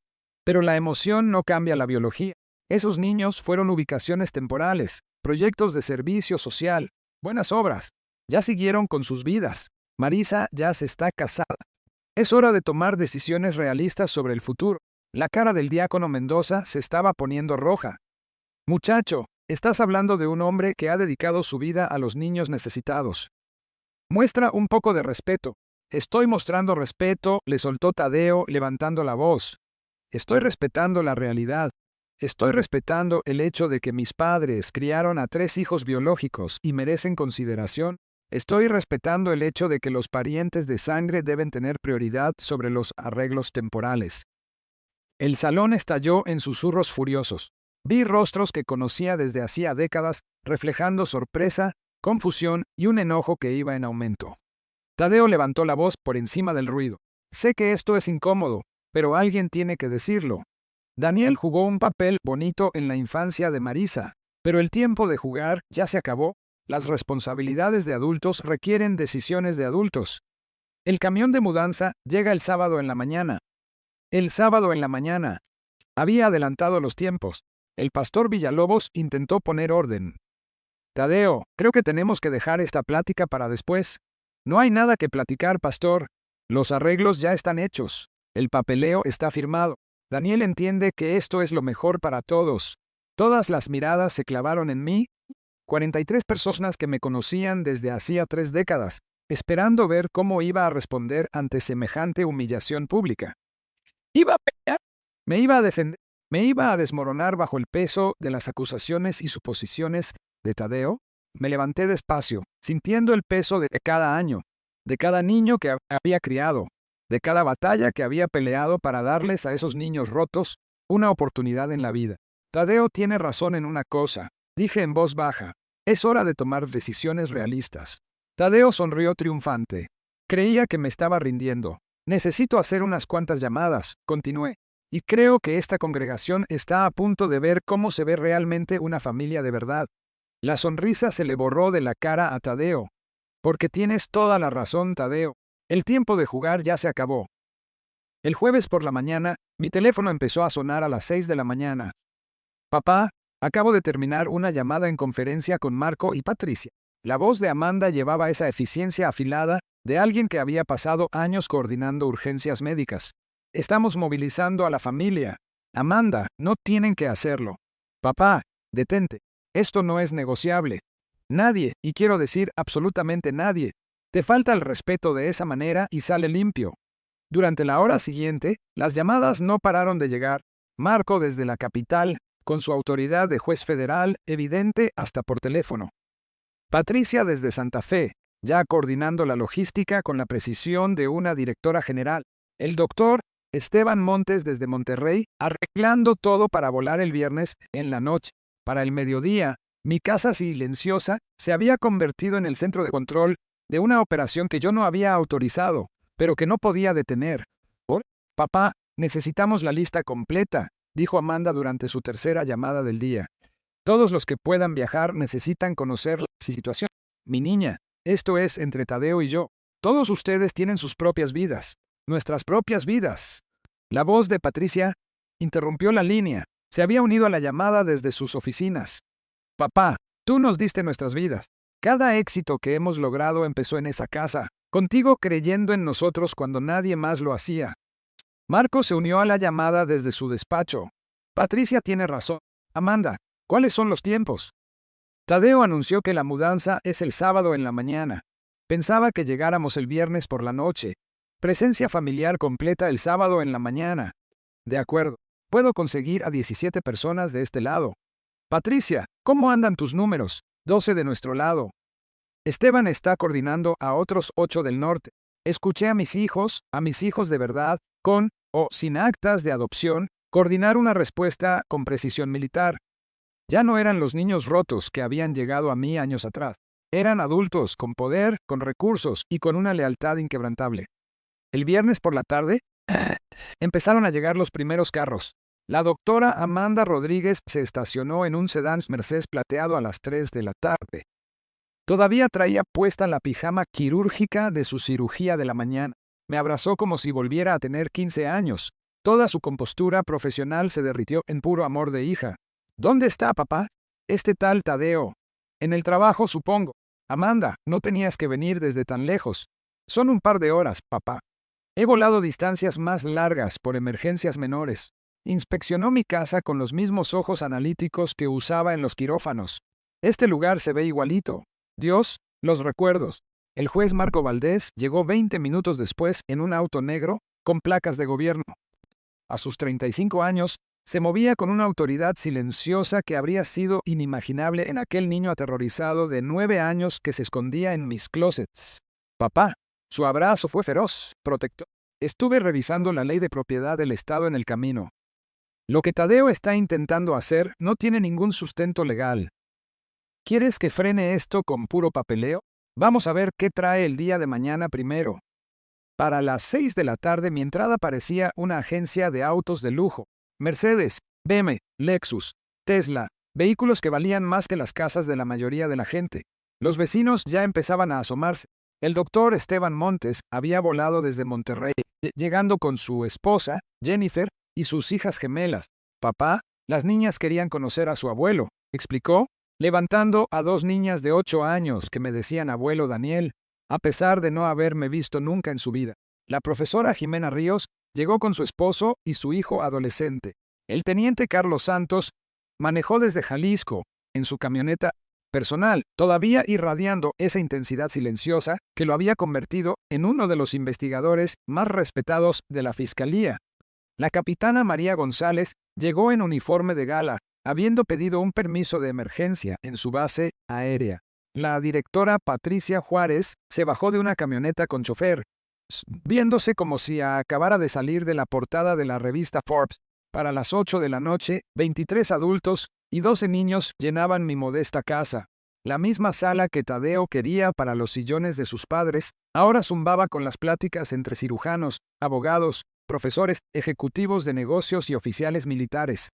pero la emoción no cambia la biología. Esos niños fueron ubicaciones temporales, proyectos de servicio social, buenas obras. Ya siguieron con sus vidas. Marisa ya se está casada. Es hora de tomar decisiones realistas sobre el futuro. La cara del diácono Mendoza se estaba poniendo roja. Muchacho, estás hablando de un hombre que ha dedicado su vida a los niños necesitados. Muestra un poco de respeto. Estoy mostrando respeto, le soltó Tadeo levantando la voz. Estoy respetando la realidad. Estoy respetando el hecho de que mis padres criaron a 3 hijos biológicos y merecen consideración. Estoy respetando el hecho de que los parientes de sangre deben tener prioridad sobre los arreglos temporales. El salón estalló en susurros furiosos. Vi rostros que conocía desde hacía décadas, reflejando sorpresa, confusión y un enojo que iba en aumento. Tadeo levantó la voz por encima del ruido. Sé que esto es incómodo, pero alguien tiene que decirlo. Daniel jugó un papel bonito en la infancia de Marisa, pero el tiempo de jugar ya se acabó. Las responsabilidades de adultos requieren decisiones de adultos. El camión de mudanza llega el sábado en la mañana. El sábado en la mañana. Había adelantado los tiempos. El pastor Villalobos intentó poner orden. Tadeo, creo que tenemos que dejar esta plática para después. No hay nada que platicar, pastor. Los arreglos ya están hechos. El papeleo está firmado. Daniel entiende que esto es lo mejor para todos. Todas las miradas se clavaron en mí. 43 personas que me conocían desde hacía 3 décadas, esperando ver cómo iba a responder ante semejante humillación pública. ¿Iba a pelear? ¿Me iba a defender? ¿Me iba a desmoronar bajo el peso de las acusaciones y suposiciones de Tadeo? Me levanté despacio, sintiendo el peso de cada año, de cada niño que había criado, de cada batalla que había peleado para darles a esos niños rotos una oportunidad en la vida. Tadeo tiene razón en una cosa, dije en voz baja. Es hora de tomar decisiones realistas. Tadeo sonrió triunfante. Creía que me estaba rindiendo. Necesito hacer unas cuantas llamadas, continué. Y creo que esta congregación está a punto de ver cómo se ve realmente una familia de verdad. La sonrisa se le borró de la cara a Tadeo. Porque tienes toda la razón, Tadeo. El tiempo de jugar ya se acabó. El jueves por la mañana, mi teléfono empezó a sonar a las 6 de la mañana. Papá, acabo de terminar una llamada en conferencia con Marco y Patricia. La voz de Amanda llevaba esa eficiencia afilada de alguien que había pasado años coordinando urgencias médicas. Estamos movilizando a la familia. Amanda, no tienen que hacerlo. Papá, detente. Esto no es negociable. Nadie, y quiero decir absolutamente nadie, te falta el respeto de esa manera y sale limpio. Durante la hora siguiente, las llamadas no pararon de llegar. Marco desde la capital, con su autoridad de juez federal evidente hasta por teléfono. Patricia desde Santa Fe, ya coordinando la logística con la precisión de una directora general. El doctor Esteban Montes desde Monterrey, arreglando todo para volar el viernes en la noche. Para el mediodía, mi casa silenciosa se había convertido en el centro de control de una operación que yo no había autorizado, pero que no podía detener. ¿Por? Papá, necesitamos la lista completa, dijo Amanda durante su tercera llamada del día. Todos los que puedan viajar necesitan conocer la situación. Mi niña, esto es entre Tadeo y yo. Todos ustedes tienen sus propias vidas. Nuestras propias vidas. La voz de Patricia interrumpió la línea. Se había unido a la llamada desde sus oficinas. Papá, tú nos diste nuestras vidas. Cada éxito que hemos logrado empezó en esa casa, contigo creyendo en nosotros cuando nadie más lo hacía. Marco se unió a la llamada desde su despacho. Patricia tiene razón. Amanda, ¿cuáles son los tiempos? Tadeo anunció que la mudanza es el sábado en la mañana. Pensaba que llegáramos el viernes por la noche. Presencia familiar completa el sábado en la mañana. De acuerdo. Puedo conseguir a 17 personas de este lado. Patricia, ¿cómo andan tus números? 12 de nuestro lado. Esteban está coordinando a otros 8 del norte. Escuché a mis hijos de verdad, con o sin actas de adopción, Coordinar una respuesta con precisión militar. Ya no eran los niños rotos que habían llegado a mí años atrás. Eran adultos con poder, con recursos y con una lealtad inquebrantable. El viernes por la tarde, empezaron a llegar los primeros carros. La doctora Amanda Rodríguez se estacionó en un sedán Mercedes plateado a las 3 de la tarde. Todavía traía puesta la pijama quirúrgica de su cirugía de la mañana. Me abrazó como si volviera a tener 15 años. Toda su compostura profesional se derritió en puro amor de hija. ¿Dónde está, papá? Este tal Tadeo. En el trabajo, supongo. Amanda, no tenías que venir desde tan lejos. Son un par de horas, papá. He volado distancias más largas por emergencias menores. Inspeccionó mi casa con los mismos ojos analíticos que usaba en los quirófanos. Este lugar se ve igualito. Dios, los recuerdos. El juez Marco Valdés llegó 20 minutos después en un auto negro con placas de gobierno. A sus 35 años, se movía con una autoridad silenciosa que habría sido inimaginable en aquel niño aterrorizado de 9 años que se escondía en mis closets. Papá, su abrazo fue feroz, protector. Estuve revisando la ley de propiedad del Estado en el camino. Lo que Tadeo está intentando hacer no tiene ningún sustento legal. ¿Quieres que frene esto con puro papeleo? Vamos a ver qué trae el día de mañana primero. Para las 6 de la tarde mi entrada parecía una agencia de autos de lujo. Mercedes, BMW, Lexus, Tesla, vehículos que valían más que las casas de la mayoría de la gente. Los vecinos ya empezaban a asomarse. El doctor Esteban Montes había volado desde Monterrey, llegando con su esposa, Jennifer, y sus hijas gemelas. Papá, las niñas querían conocer a su abuelo, explicó, levantando a 2 niñas de 8 años que me decían abuelo Daniel, a pesar de no haberme visto nunca en su vida. La profesora Jimena Ríos llegó con su esposo y su hijo adolescente. El teniente Carlos Santos manejó desde Jalisco, en su camioneta personal, todavía irradiando esa intensidad silenciosa que lo había convertido en uno de los investigadores más respetados de la Fiscalía. La capitana María González llegó en uniforme de gala, habiendo pedido un permiso de emergencia en su base aérea. La directora Patricia Juárez se bajó de una camioneta con chofer, viéndose como si acabara de salir de la portada de la revista Forbes. Para las 8 de la noche, 23 adultos y 12 niños llenaban mi modesta casa. La misma sala que Tadeo quería para los sillones de sus padres, ahora zumbaba con las pláticas entre cirujanos, abogados, profesores, ejecutivos de negocios y oficiales militares.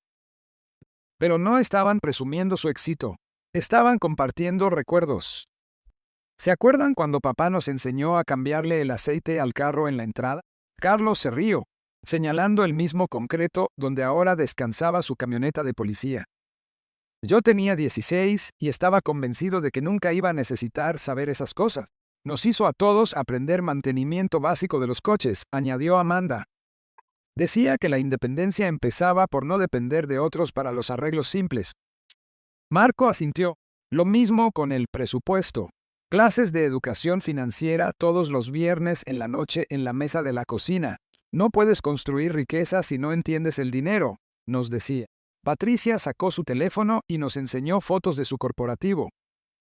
Pero no estaban presumiendo su éxito. Estaban compartiendo recuerdos. ¿Se acuerdan cuando papá nos enseñó a cambiarle el aceite al carro en la entrada? Carlos se rió, señalando el mismo concreto donde ahora descansaba su camioneta de policía. Yo tenía 16 y estaba convencido de que nunca iba a necesitar saber esas cosas. Nos hizo a todos aprender mantenimiento básico de los coches, añadió Amanda. Decía que la independencia empezaba por no depender de otros para los arreglos simples. Marco asintió. Lo mismo con el presupuesto. Clases de educación financiera todos los viernes en la noche en la mesa de la cocina. No puedes construir riqueza si no entiendes el dinero, nos decía. Patricia sacó su teléfono y nos enseñó fotos de su corporativo.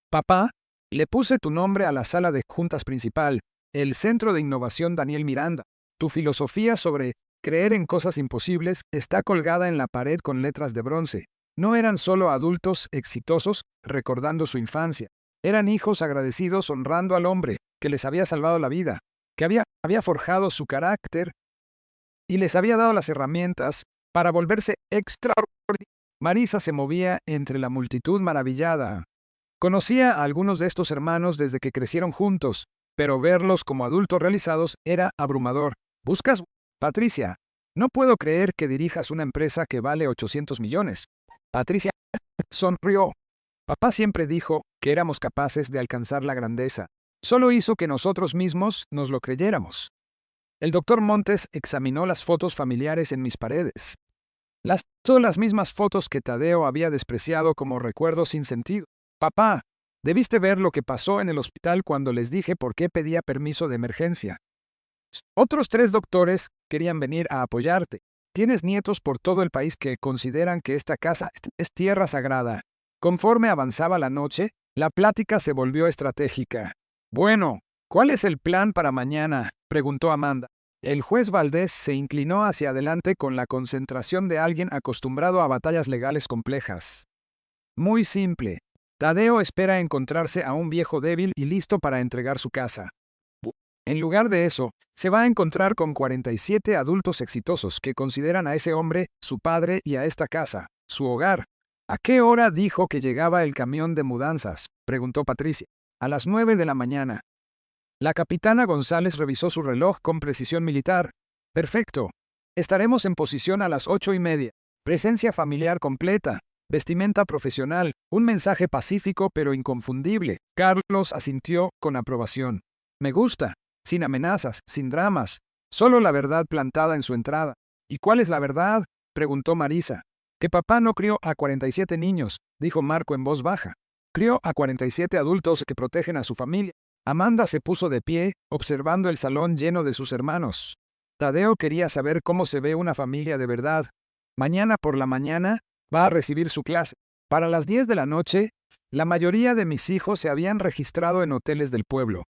Papá, le puse tu nombre a la sala de juntas principal, el Centro de Innovación Daniel Miranda. Tu filosofía sobre creer en cosas imposibles está colgada en la pared con letras de bronce. No eran solo adultos exitosos recordando su infancia. Eran hijos agradecidos honrando al hombre que les había salvado la vida, que había forjado su carácter y les había dado las herramientas para volverse extraordinarios. Marisa se movía entre la multitud maravillada. Conocía a algunos de estos hermanos desde que crecieron juntos, pero verlos como adultos realizados era abrumador. ¿Buscas? Patricia, no puedo creer que dirijas una empresa que vale 800 millones. Patricia sonrió. Papá siempre dijo que éramos capaces de alcanzar la grandeza. Solo hizo que nosotros mismos nos lo creyéramos. El doctor Montes examinó las fotos familiares en mis paredes. Son las mismas fotos que Tadeo había despreciado como recuerdos sin sentido. Papá, debiste ver lo que pasó en el hospital cuando les dije por qué pedía permiso de emergencia. Otros 3 doctores querían venir a apoyarte. Tienes nietos por todo el país que consideran que esta casa es tierra sagrada. Conforme avanzaba la noche, la plática se volvió estratégica. Bueno, ¿cuál es el plan para mañana?, preguntó Amanda. El juez Valdés se inclinó hacia adelante con la concentración de alguien acostumbrado a batallas legales complejas. Muy simple. Tadeo espera encontrarse a un viejo débil y listo para entregar su casa. En lugar de eso, se va a encontrar con 47 adultos exitosos que consideran a ese hombre su padre y a esta casa su hogar. ¿A qué hora dijo que llegaba el camión de mudanzas?, preguntó Patricia. A las 9 de la mañana. La capitana González revisó su reloj con precisión militar. Perfecto. Estaremos en posición a las 8:30. Presencia familiar completa. Vestimenta profesional. Un mensaje pacífico pero inconfundible. Carlos asintió con aprobación. Me gusta. Sin amenazas, sin dramas. Solo la verdad plantada en su entrada. ¿Y cuál es la verdad?, preguntó Marisa. Que papá no crió a 47 niños, dijo Marco en voz baja. Crió a 47 adultos que protegen a su familia. Amanda se puso de pie, observando el salón lleno de sus hermanos. Tadeo quería saber cómo se ve una familia de verdad. Mañana por la mañana va a recibir su clase. Para las 10 de la noche, la mayoría de mis hijos se habían registrado en hoteles del pueblo,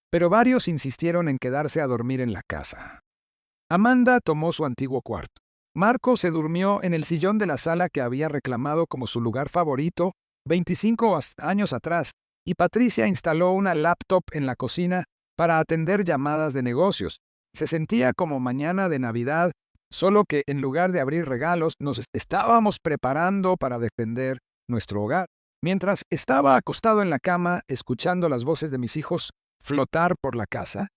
pero varios insistieron en quedarse a dormir en la casa. Amanda tomó su antiguo cuarto. Marco se durmió en el sillón de la sala que había reclamado como su lugar favorito 25 años atrás, y Patricia instaló una laptop en la cocina para atender llamadas de negocios. Se sentía como mañana de Navidad, solo que en lugar de abrir regalos, nos estábamos preparando para defender nuestro hogar. Mientras estaba acostado en la cama, escuchando las voces de mis hijos flotar por la casa,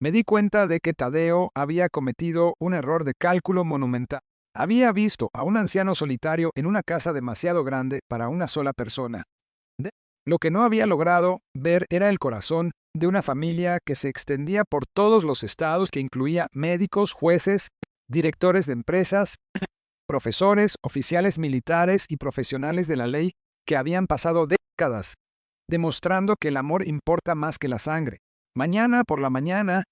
me di cuenta de que Tadeo había cometido un error de cálculo monumental. Había visto a un anciano solitario en una casa demasiado grande para una sola persona. Lo que no había logrado ver era el corazón de una familia que se extendía por todos los estados, que incluía médicos, jueces, directores de empresas, profesores, oficiales militares y profesionales de la ley que habían pasado décadas demostrando que el amor importa más que la sangre. Mañana por la mañana,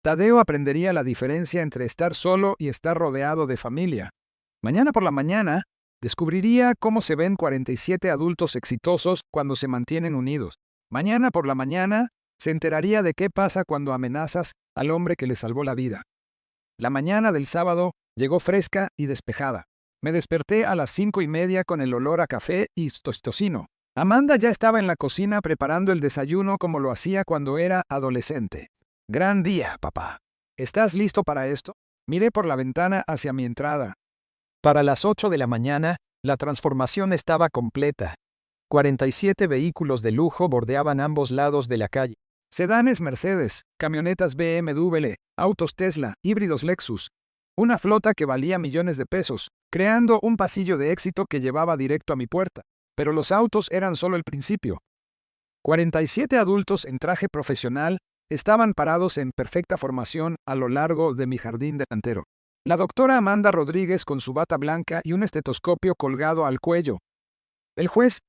Tadeo aprendería la diferencia entre estar solo y estar rodeado de familia. Mañana por la mañana, descubriría cómo se ven 47 adultos exitosos cuando se mantienen unidos. Mañana por la mañana, se enteraría de qué pasa cuando amenazas al hombre que le salvó la vida. La mañana del sábado llegó fresca y despejada. Me desperté a las 5:30 con el olor a café y tocino. Amanda ya estaba en la cocina preparando el desayuno como lo hacía cuando era adolescente. Gran día, papá. ¿Estás listo para esto? Miré por la ventana hacia mi entrada. Para las 8 de la mañana, la transformación estaba completa. 47 vehículos de lujo bordeaban ambos lados de la calle. Sedanes Mercedes, camionetas BMW, autos Tesla, híbridos Lexus. Una flota que valía millones de pesos, creando un pasillo de éxito que llevaba directo a mi puerta. Pero los autos eran solo el principio. 47 adultos en traje profesional estaban parados en perfecta formación a lo largo de mi jardín delantero. La doctora Amanda Rodríguez con su bata blanca y un estetoscopio colgado al cuello. El juez,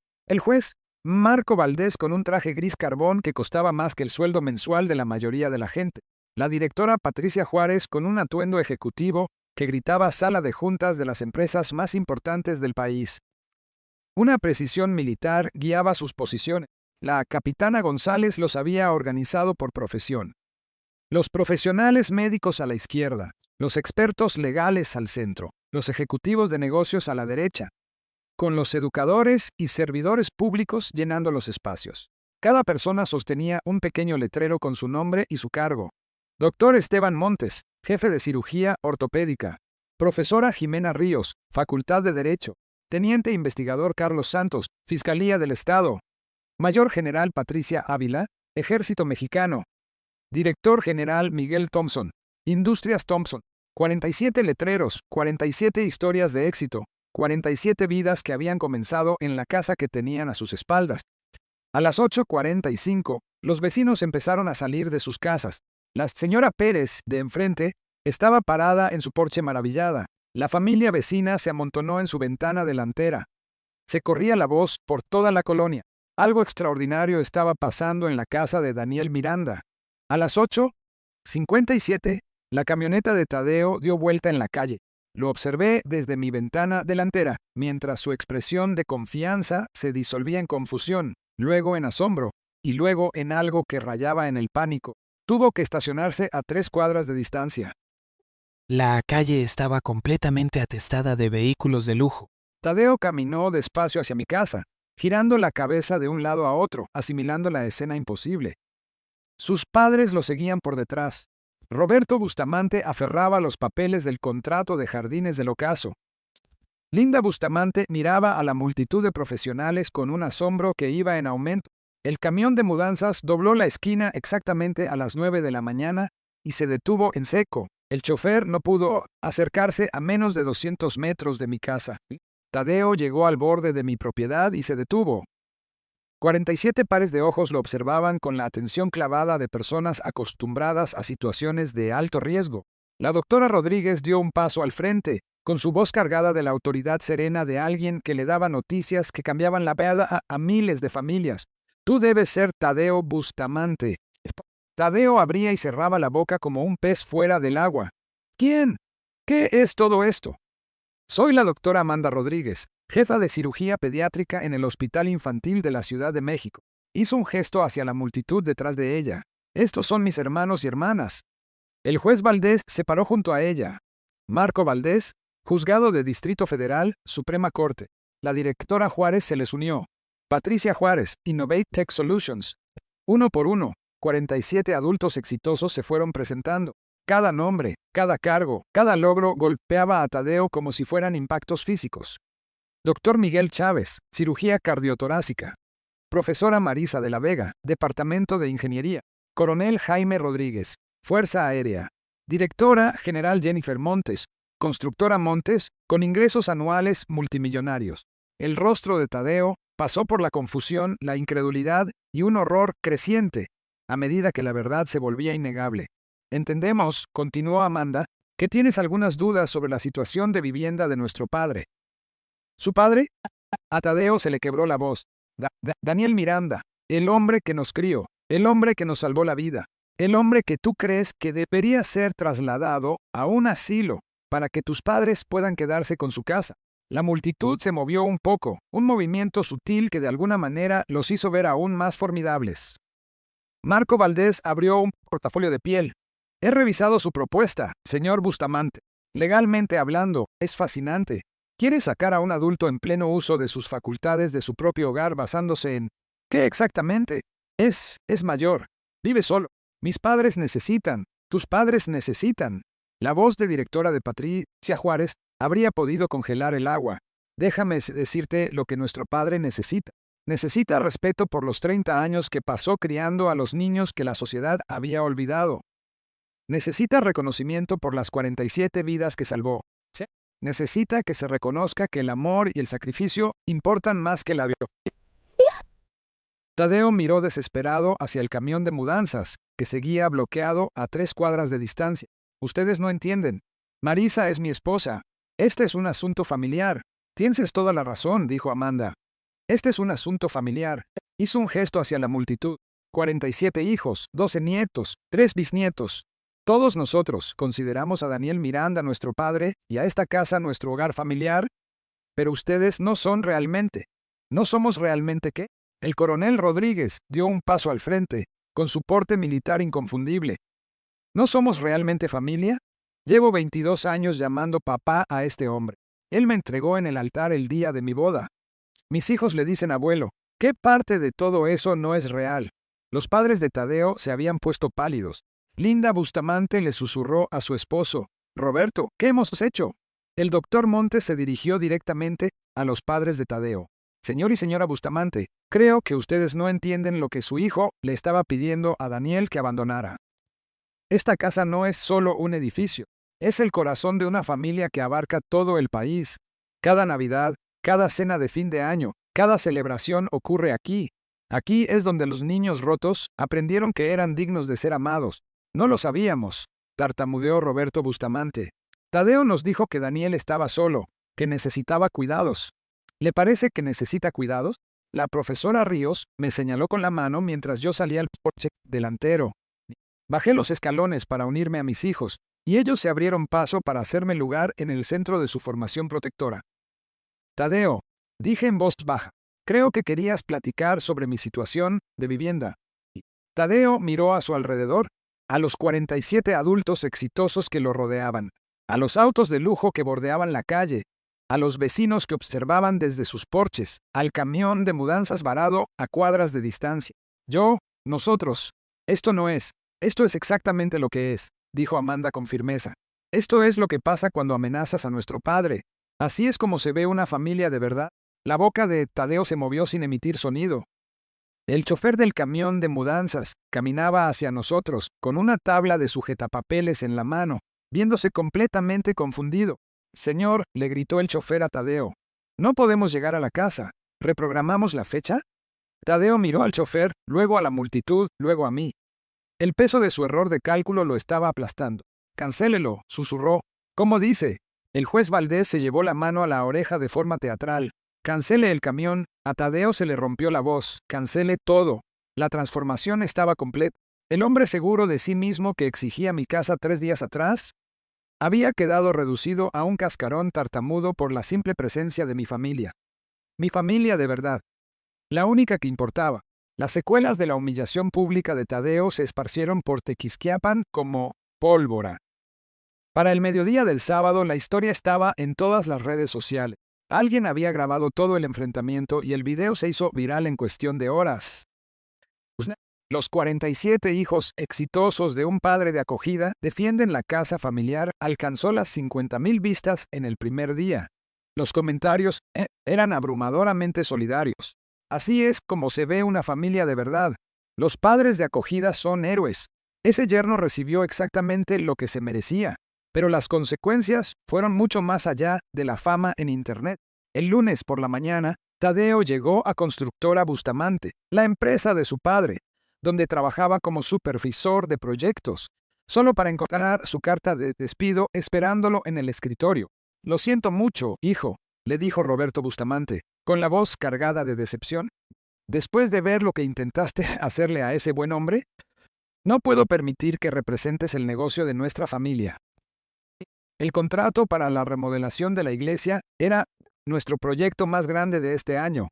Marco Valdés con un traje gris carbón que costaba más que el sueldo mensual de la mayoría de la gente. La directora Patricia Juárez con un atuendo ejecutivo que gritaba sala de juntas de las empresas más importantes del país. Una precisión militar guiaba sus posiciones. La capitana González los había organizado por profesión. Los profesionales médicos a la izquierda, los expertos legales al centro, los ejecutivos de negocios a la derecha, con los educadores y servidores públicos llenando los espacios. Cada persona sostenía un pequeño letrero con su nombre y su cargo. Doctor Esteban Montes, jefe de cirugía ortopédica. Profesora Jimena Ríos, Facultad de Derecho. Teniente investigador Carlos Santos, Fiscalía del Estado. Mayor General Patricia Ávila, Ejército Mexicano. Director General Miguel Thompson, Industrias Thompson. 47 letreros, 47 historias de éxito, 47 vidas que habían comenzado en la casa que tenían a sus espaldas. A las 8:45, los vecinos empezaron a salir de sus casas. La señora Pérez, de enfrente, estaba parada en su porche maravillada. La familia vecina se amontonó en su ventana delantera. Se corría la voz por toda la colonia. Algo extraordinario estaba pasando en la casa de Daniel Miranda. A las 8:57, la camioneta de Tadeo dio vuelta en la calle. Lo observé desde mi ventana delantera, mientras su expresión de confianza se disolvía en confusión, luego en asombro, y luego en algo que rayaba en el pánico. Tuvo que estacionarse a 3 cuadras de distancia. La calle estaba completamente atestada de vehículos de lujo. Tadeo caminó despacio hacia mi casa, girando la cabeza de un lado a otro, asimilando la escena imposible. Sus padres lo seguían por detrás. Roberto Bustamante aferraba los papeles del contrato de Jardines del Ocaso. Linda Bustamante miraba a la multitud de profesionales con un asombro que iba en aumento. El camión de mudanzas dobló la esquina exactamente a las 9 de la mañana y se detuvo en seco. El chofer no pudo acercarse a menos de 200 metros de mi casa. Tadeo llegó al borde de mi propiedad y se detuvo. 47 pares de ojos lo observaban con la atención clavada de personas acostumbradas a situaciones de alto riesgo. La doctora Rodríguez dio un paso al frente, con su voz cargada de la autoridad serena de alguien que le daba noticias que cambiaban la vida a miles de familias. Tú debes ser Tadeo Bustamante. Tadeo abría y cerraba la boca como un pez fuera del agua. ¿Quién? ¿Qué es todo esto? Soy la doctora Amanda Rodríguez, jefa de cirugía pediátrica en el Hospital Infantil de la Ciudad de México. Hizo un gesto hacia la multitud detrás de ella. Estos son mis hermanos y hermanas. El juez Valdés se paró junto a ella. Marco Valdés, juzgado de Distrito Federal, Suprema Corte. La directora Juárez se les unió. Patricia Juárez, Innovate Tech Solutions. Uno por uno, 47 adultos exitosos se fueron presentando. Cada nombre, cada cargo, cada logro golpeaba a Tadeo como si fueran impactos físicos. Doctor Miguel Chávez, cirugía cardiotorácica. Profesora Marisa de la Vega, Departamento de Ingeniería. Coronel Jaime Rodríguez, Fuerza Aérea. Directora General Jennifer Montes, constructora Montes, con ingresos anuales multimillonarios. El rostro de Tadeo pasó por la confusión, la incredulidad y un horror creciente, a medida que la verdad se volvía innegable. Entendemos, continuó Amanda, que tienes algunas dudas sobre la situación de vivienda de nuestro padre. ¿Su padre? A Tadeo se le quebró la voz. Daniel Miranda, el hombre que nos crió, el hombre que nos salvó la vida, el hombre que tú crees que debería ser trasladado a un asilo para que tus padres puedan quedarse con su casa. La multitud se movió un poco, un movimiento sutil que de alguna manera los hizo ver aún más formidables. Marco Valdés abrió un portafolio de piel. He revisado su propuesta, señor Bustamante. Legalmente hablando, es fascinante. Quiere sacar a un adulto en pleno uso de sus facultades de su propio hogar basándose en... ¿Qué exactamente? Es mayor. Vive solo. Mis padres necesitan. Tus padres necesitan. La voz de directora de Patricia Juárez habría podido congelar el agua. Déjame decirte lo que nuestro padre necesita. Necesita respeto por los 30 años que pasó criando a los niños que la sociedad había olvidado. Necesita reconocimiento por las 47 vidas que salvó. Necesita que se reconozca que el amor y el sacrificio importan más que la biología. Tadeo miró desesperado hacia el camión de mudanzas, que seguía bloqueado a 3 cuadras de distancia. Ustedes no entienden. Marisa es mi esposa. Este es un asunto familiar. Tienes toda la razón, dijo Amanda. Este es un asunto familiar. Hizo un gesto hacia la multitud. 47 hijos, 12 nietos, 3 bisnietos. Todos nosotros consideramos a Daniel Miranda nuestro padre y a esta casa nuestro hogar familiar, pero ustedes no son realmente. ¿No somos realmente qué? El coronel Rodríguez dio un paso al frente, con su porte militar inconfundible. ¿No somos realmente familia? Llevo 22 años llamando papá a este hombre. Él me entregó en el altar el día de mi boda. Mis hijos le dicen abuelo. ¿Qué parte de todo eso no es real? Los padres de Tadeo se habían puesto pálidos. Linda Bustamante le susurró a su esposo, Roberto, ¿qué hemos hecho? El doctor Montes se dirigió directamente a los padres de Tadeo. Señor y señora Bustamante, creo que ustedes no entienden lo que su hijo le estaba pidiendo a Daniel que abandonara. Esta casa no es solo un edificio, es el corazón de una familia que abarca todo el país. Cada Navidad, cada cena de fin de año, cada celebración ocurre aquí. Aquí es donde los niños rotos aprendieron que eran dignos de ser amados. No lo sabíamos, tartamudeó Roberto Bustamante. Tadeo nos dijo que Daniel estaba solo, que necesitaba cuidados. ¿Le parece que necesita cuidados? La profesora Ríos me señaló con la mano mientras yo salía al porche delantero. Bajé los escalones para unirme a mis hijos, y ellos se abrieron paso para hacerme lugar en el centro de su formación protectora. Tadeo, dije en voz baja, creo que querías platicar sobre mi situación de vivienda. Tadeo miró a su alrededor, a los 47 adultos exitosos que lo rodeaban. a los autos de lujo que bordeaban la calle, a los vecinos que observaban desde sus porches, al camión de mudanzas varado a cuadras de distancia. Nosotros. Esto no es. Esto es exactamente lo que es, dijo Amanda con firmeza. Esto es lo que pasa cuando amenazas a nuestro padre. Así es como se ve una familia de verdad. La boca de Tadeo se movió sin emitir sonido. El chofer del camión de mudanzas caminaba hacia nosotros, con una tabla de sujetapapeles en la mano, viéndose completamente confundido. Señor, le gritó el chofer a Tadeo. No podemos llegar a la casa. ¿Reprogramamos la fecha? Tadeo miró al chofer, luego a la multitud, luego a mí. El peso de su error de cálculo lo estaba aplastando. Cancélelo, susurró. ¿Cómo dice? El juez Valdés se llevó la mano a la oreja de forma teatral. Cancele el camión. A Tadeo se le rompió la voz. Cancele todo. La transformación estaba completa. El hombre seguro de sí mismo que exigía mi casa 3 días atrás había quedado reducido a un cascarón tartamudo por la simple presencia de mi familia. Mi familia de verdad. La única que importaba. Las secuelas de la humillación pública de Tadeo se esparcieron por Tequisquiapan como pólvora. Para el mediodía del sábado la historia estaba en todas las redes sociales. Alguien había grabado todo el enfrentamiento y el video se hizo viral en cuestión de horas. Los 47 hijos exitosos de un padre de acogida defienden la casa familiar alcanzó las 50,000 vistas en el primer día. Los comentarios eran abrumadoramente solidarios. Así es como se ve una familia de verdad. Los padres de acogida son héroes. Ese yerno recibió exactamente lo que se merecía. Pero las consecuencias fueron mucho más allá de la fama en Internet. El lunes por la mañana, Tadeo llegó a Constructora Bustamante, la empresa de su padre, donde trabajaba como supervisor de proyectos, solo para encontrar su carta de despido esperándolo en el escritorio. Lo siento mucho, hijo, le dijo Roberto Bustamante, con la voz cargada de decepción. Después de ver lo que intentaste hacerle a ese buen hombre, no puedo permitir que representes el negocio de nuestra familia. El contrato para la remodelación de la iglesia era nuestro proyecto más grande de este año.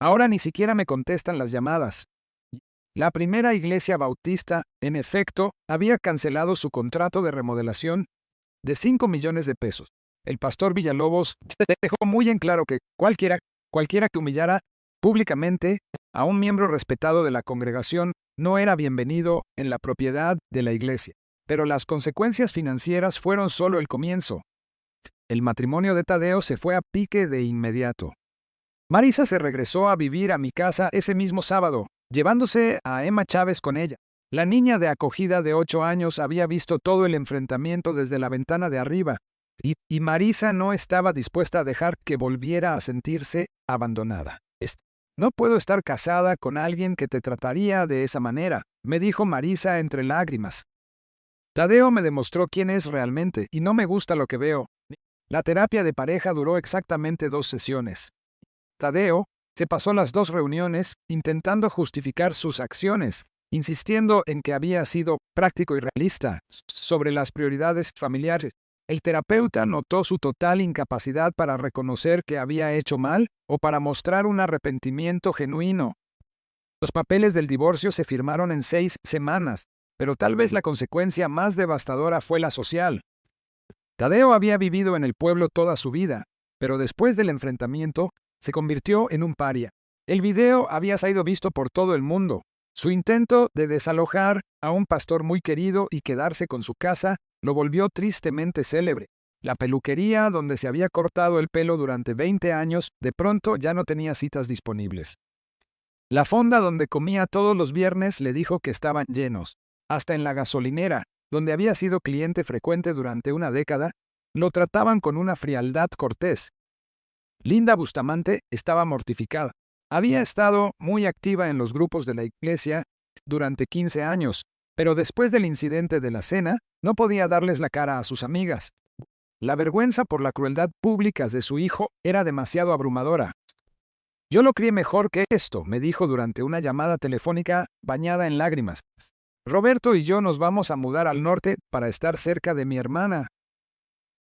Ahora ni siquiera me contestan las llamadas. La primera iglesia bautista, en efecto, había cancelado su contrato de remodelación de 5 millones de pesos. El pastor Villalobos dejó muy en claro que cualquiera que humillara públicamente a un miembro respetado de la congregación no era bienvenido en la propiedad de la iglesia. Pero las consecuencias financieras fueron solo el comienzo. El matrimonio de Tadeo se fue a pique de inmediato. Marisa se regresó a vivir a mi casa ese mismo sábado, llevándose a Emma Chávez con ella. La niña de acogida de 8 años había visto todo el enfrentamiento desde la ventana de arriba, y Marisa no estaba dispuesta a dejar que volviera a sentirse abandonada. No puedo estar casada con alguien que te trataría de esa manera, me dijo Marisa entre lágrimas. Tadeo me demostró quién es realmente y no me gusta lo que veo. La terapia de pareja duró exactamente 2 sesiones. Tadeo se pasó las 2 reuniones intentando justificar sus acciones, insistiendo en que había sido práctico y realista sobre las prioridades familiares. El terapeuta notó su total incapacidad para reconocer que había hecho mal o para mostrar un arrepentimiento genuino. Los papeles del divorcio se firmaron en 6 semanas. Pero tal vez la consecuencia más devastadora fue la social. Tadeo había vivido en el pueblo toda su vida, pero después del enfrentamiento se convirtió en un paria. El video había sido visto por todo el mundo. Su intento de desalojar a un pastor muy querido y quedarse con su casa lo volvió tristemente célebre. La peluquería donde se había cortado el pelo durante 20 años de pronto ya no tenía citas disponibles. La fonda donde comía todos los viernes le dijo que estaban llenos. Hasta en la gasolinera, donde había sido cliente frecuente durante una década, lo trataban con una frialdad cortés. Linda Bustamante estaba mortificada. Había estado muy activa en los grupos de la iglesia durante 15 años, pero después del incidente de la cena, no podía darles la cara a sus amigas. La vergüenza por la crueldad pública de su hijo era demasiado abrumadora. Yo lo crié mejor que esto, me dijo durante una llamada telefónica bañada en lágrimas. Roberto y yo nos vamos a mudar al norte para estar cerca de mi hermana.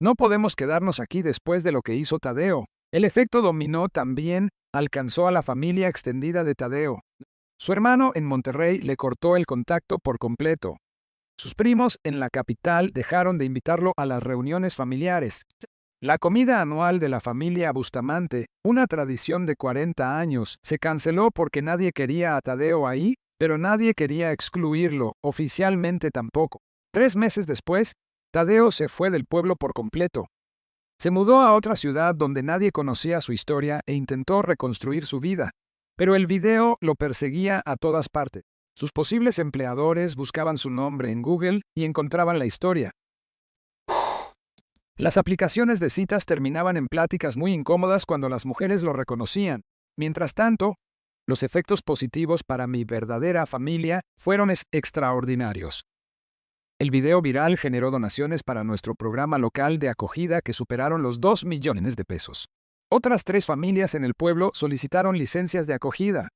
No podemos quedarnos aquí después de lo que hizo Tadeo. El efecto dominó también alcanzó a la familia extendida de Tadeo. Su hermano en Monterrey le cortó el contacto por completo. Sus primos en la capital dejaron de invitarlo a las reuniones familiares. La comida anual de la familia Bustamante, una tradición de 40 años, se canceló porque nadie quería a Tadeo ahí, pero nadie quería excluirlo, oficialmente tampoco. 3 meses después, Tadeo se fue del pueblo por completo. Se mudó a otra ciudad donde nadie conocía su historia e intentó reconstruir su vida. Pero el video lo perseguía a todas partes. Sus posibles empleadores buscaban su nombre en Google y encontraban la historia. Las aplicaciones de citas terminaban en pláticas muy incómodas cuando las mujeres lo reconocían. Mientras tanto, los efectos positivos para mi verdadera familia fueron extraordinarios. El video viral generó donaciones para nuestro programa local de acogida que superaron los 2 millones de pesos. Otras 3 familias en el pueblo solicitaron licencias de acogida.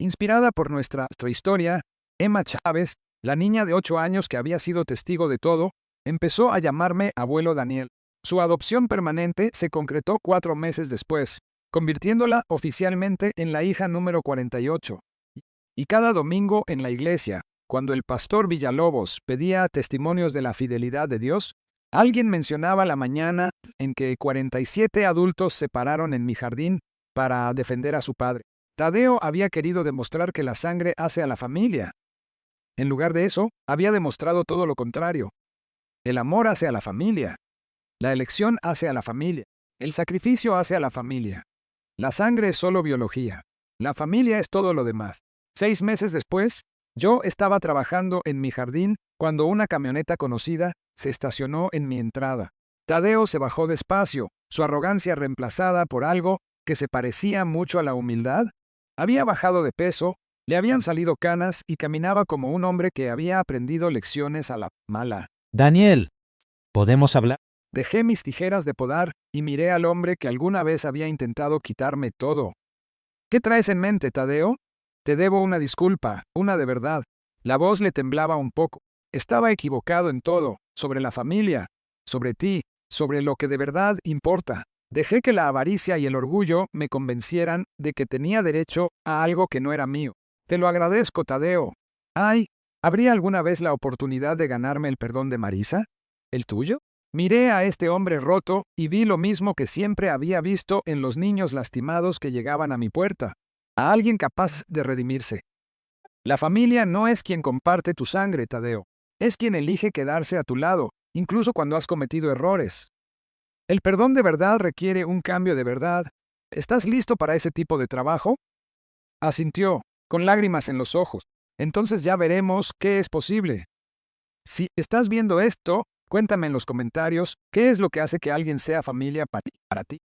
Inspirada por nuestra historia, Emma Chávez, la niña de 8 años que había sido testigo de todo, empezó a llamarme abuelo Daniel. Su adopción permanente se concretó 4 meses después, convirtiéndola oficialmente en la hija número 48. Y cada domingo en la iglesia, cuando el pastor Villalobos pedía testimonios de la fidelidad de Dios, alguien mencionaba la mañana en que 47 adultos se pararon en mi jardín para defender a su padre. Tadeo había querido demostrar que la sangre hace a la familia. En lugar de eso, había demostrado todo lo contrario. El amor hace a la familia. La elección hace a la familia. El sacrificio hace a la familia. La sangre es solo biología. La familia es todo lo demás. 6 meses después, yo estaba trabajando en mi jardín cuando una camioneta conocida se estacionó en mi entrada. Tadeo se bajó despacio, su arrogancia reemplazada por algo que se parecía mucho a la humildad. Había bajado de peso, le habían salido canas y caminaba como un hombre que había aprendido lecciones a la mala. Daniel, ¿podemos hablar? Dejé mis tijeras de podar y miré al hombre que alguna vez había intentado quitarme todo. ¿Qué traes en mente, Tadeo? Te debo una disculpa, una de verdad. La voz le temblaba un poco. Estaba equivocado en todo, sobre la familia, sobre ti, sobre lo que de verdad importa. Dejé que la avaricia y el orgullo me convencieran de que tenía derecho a algo que no era mío. Te lo agradezco, Tadeo. Ay, ¿habría alguna vez la oportunidad de ganarme el perdón de Marisa? ¿El tuyo? Miré a este hombre roto y vi lo mismo que siempre había visto en los niños lastimados que llegaban a mi puerta. A alguien capaz de redimirse. La familia no es quien comparte tu sangre, Tadeo. Es quien elige quedarse a tu lado, incluso cuando has cometido errores. El perdón de verdad requiere un cambio de verdad. ¿Estás listo para ese tipo de trabajo? Asintió, con lágrimas en los ojos. Entonces ya veremos qué es posible. Si estás viendo esto, cuéntame en los comentarios qué es lo que hace que alguien sea familia para ti.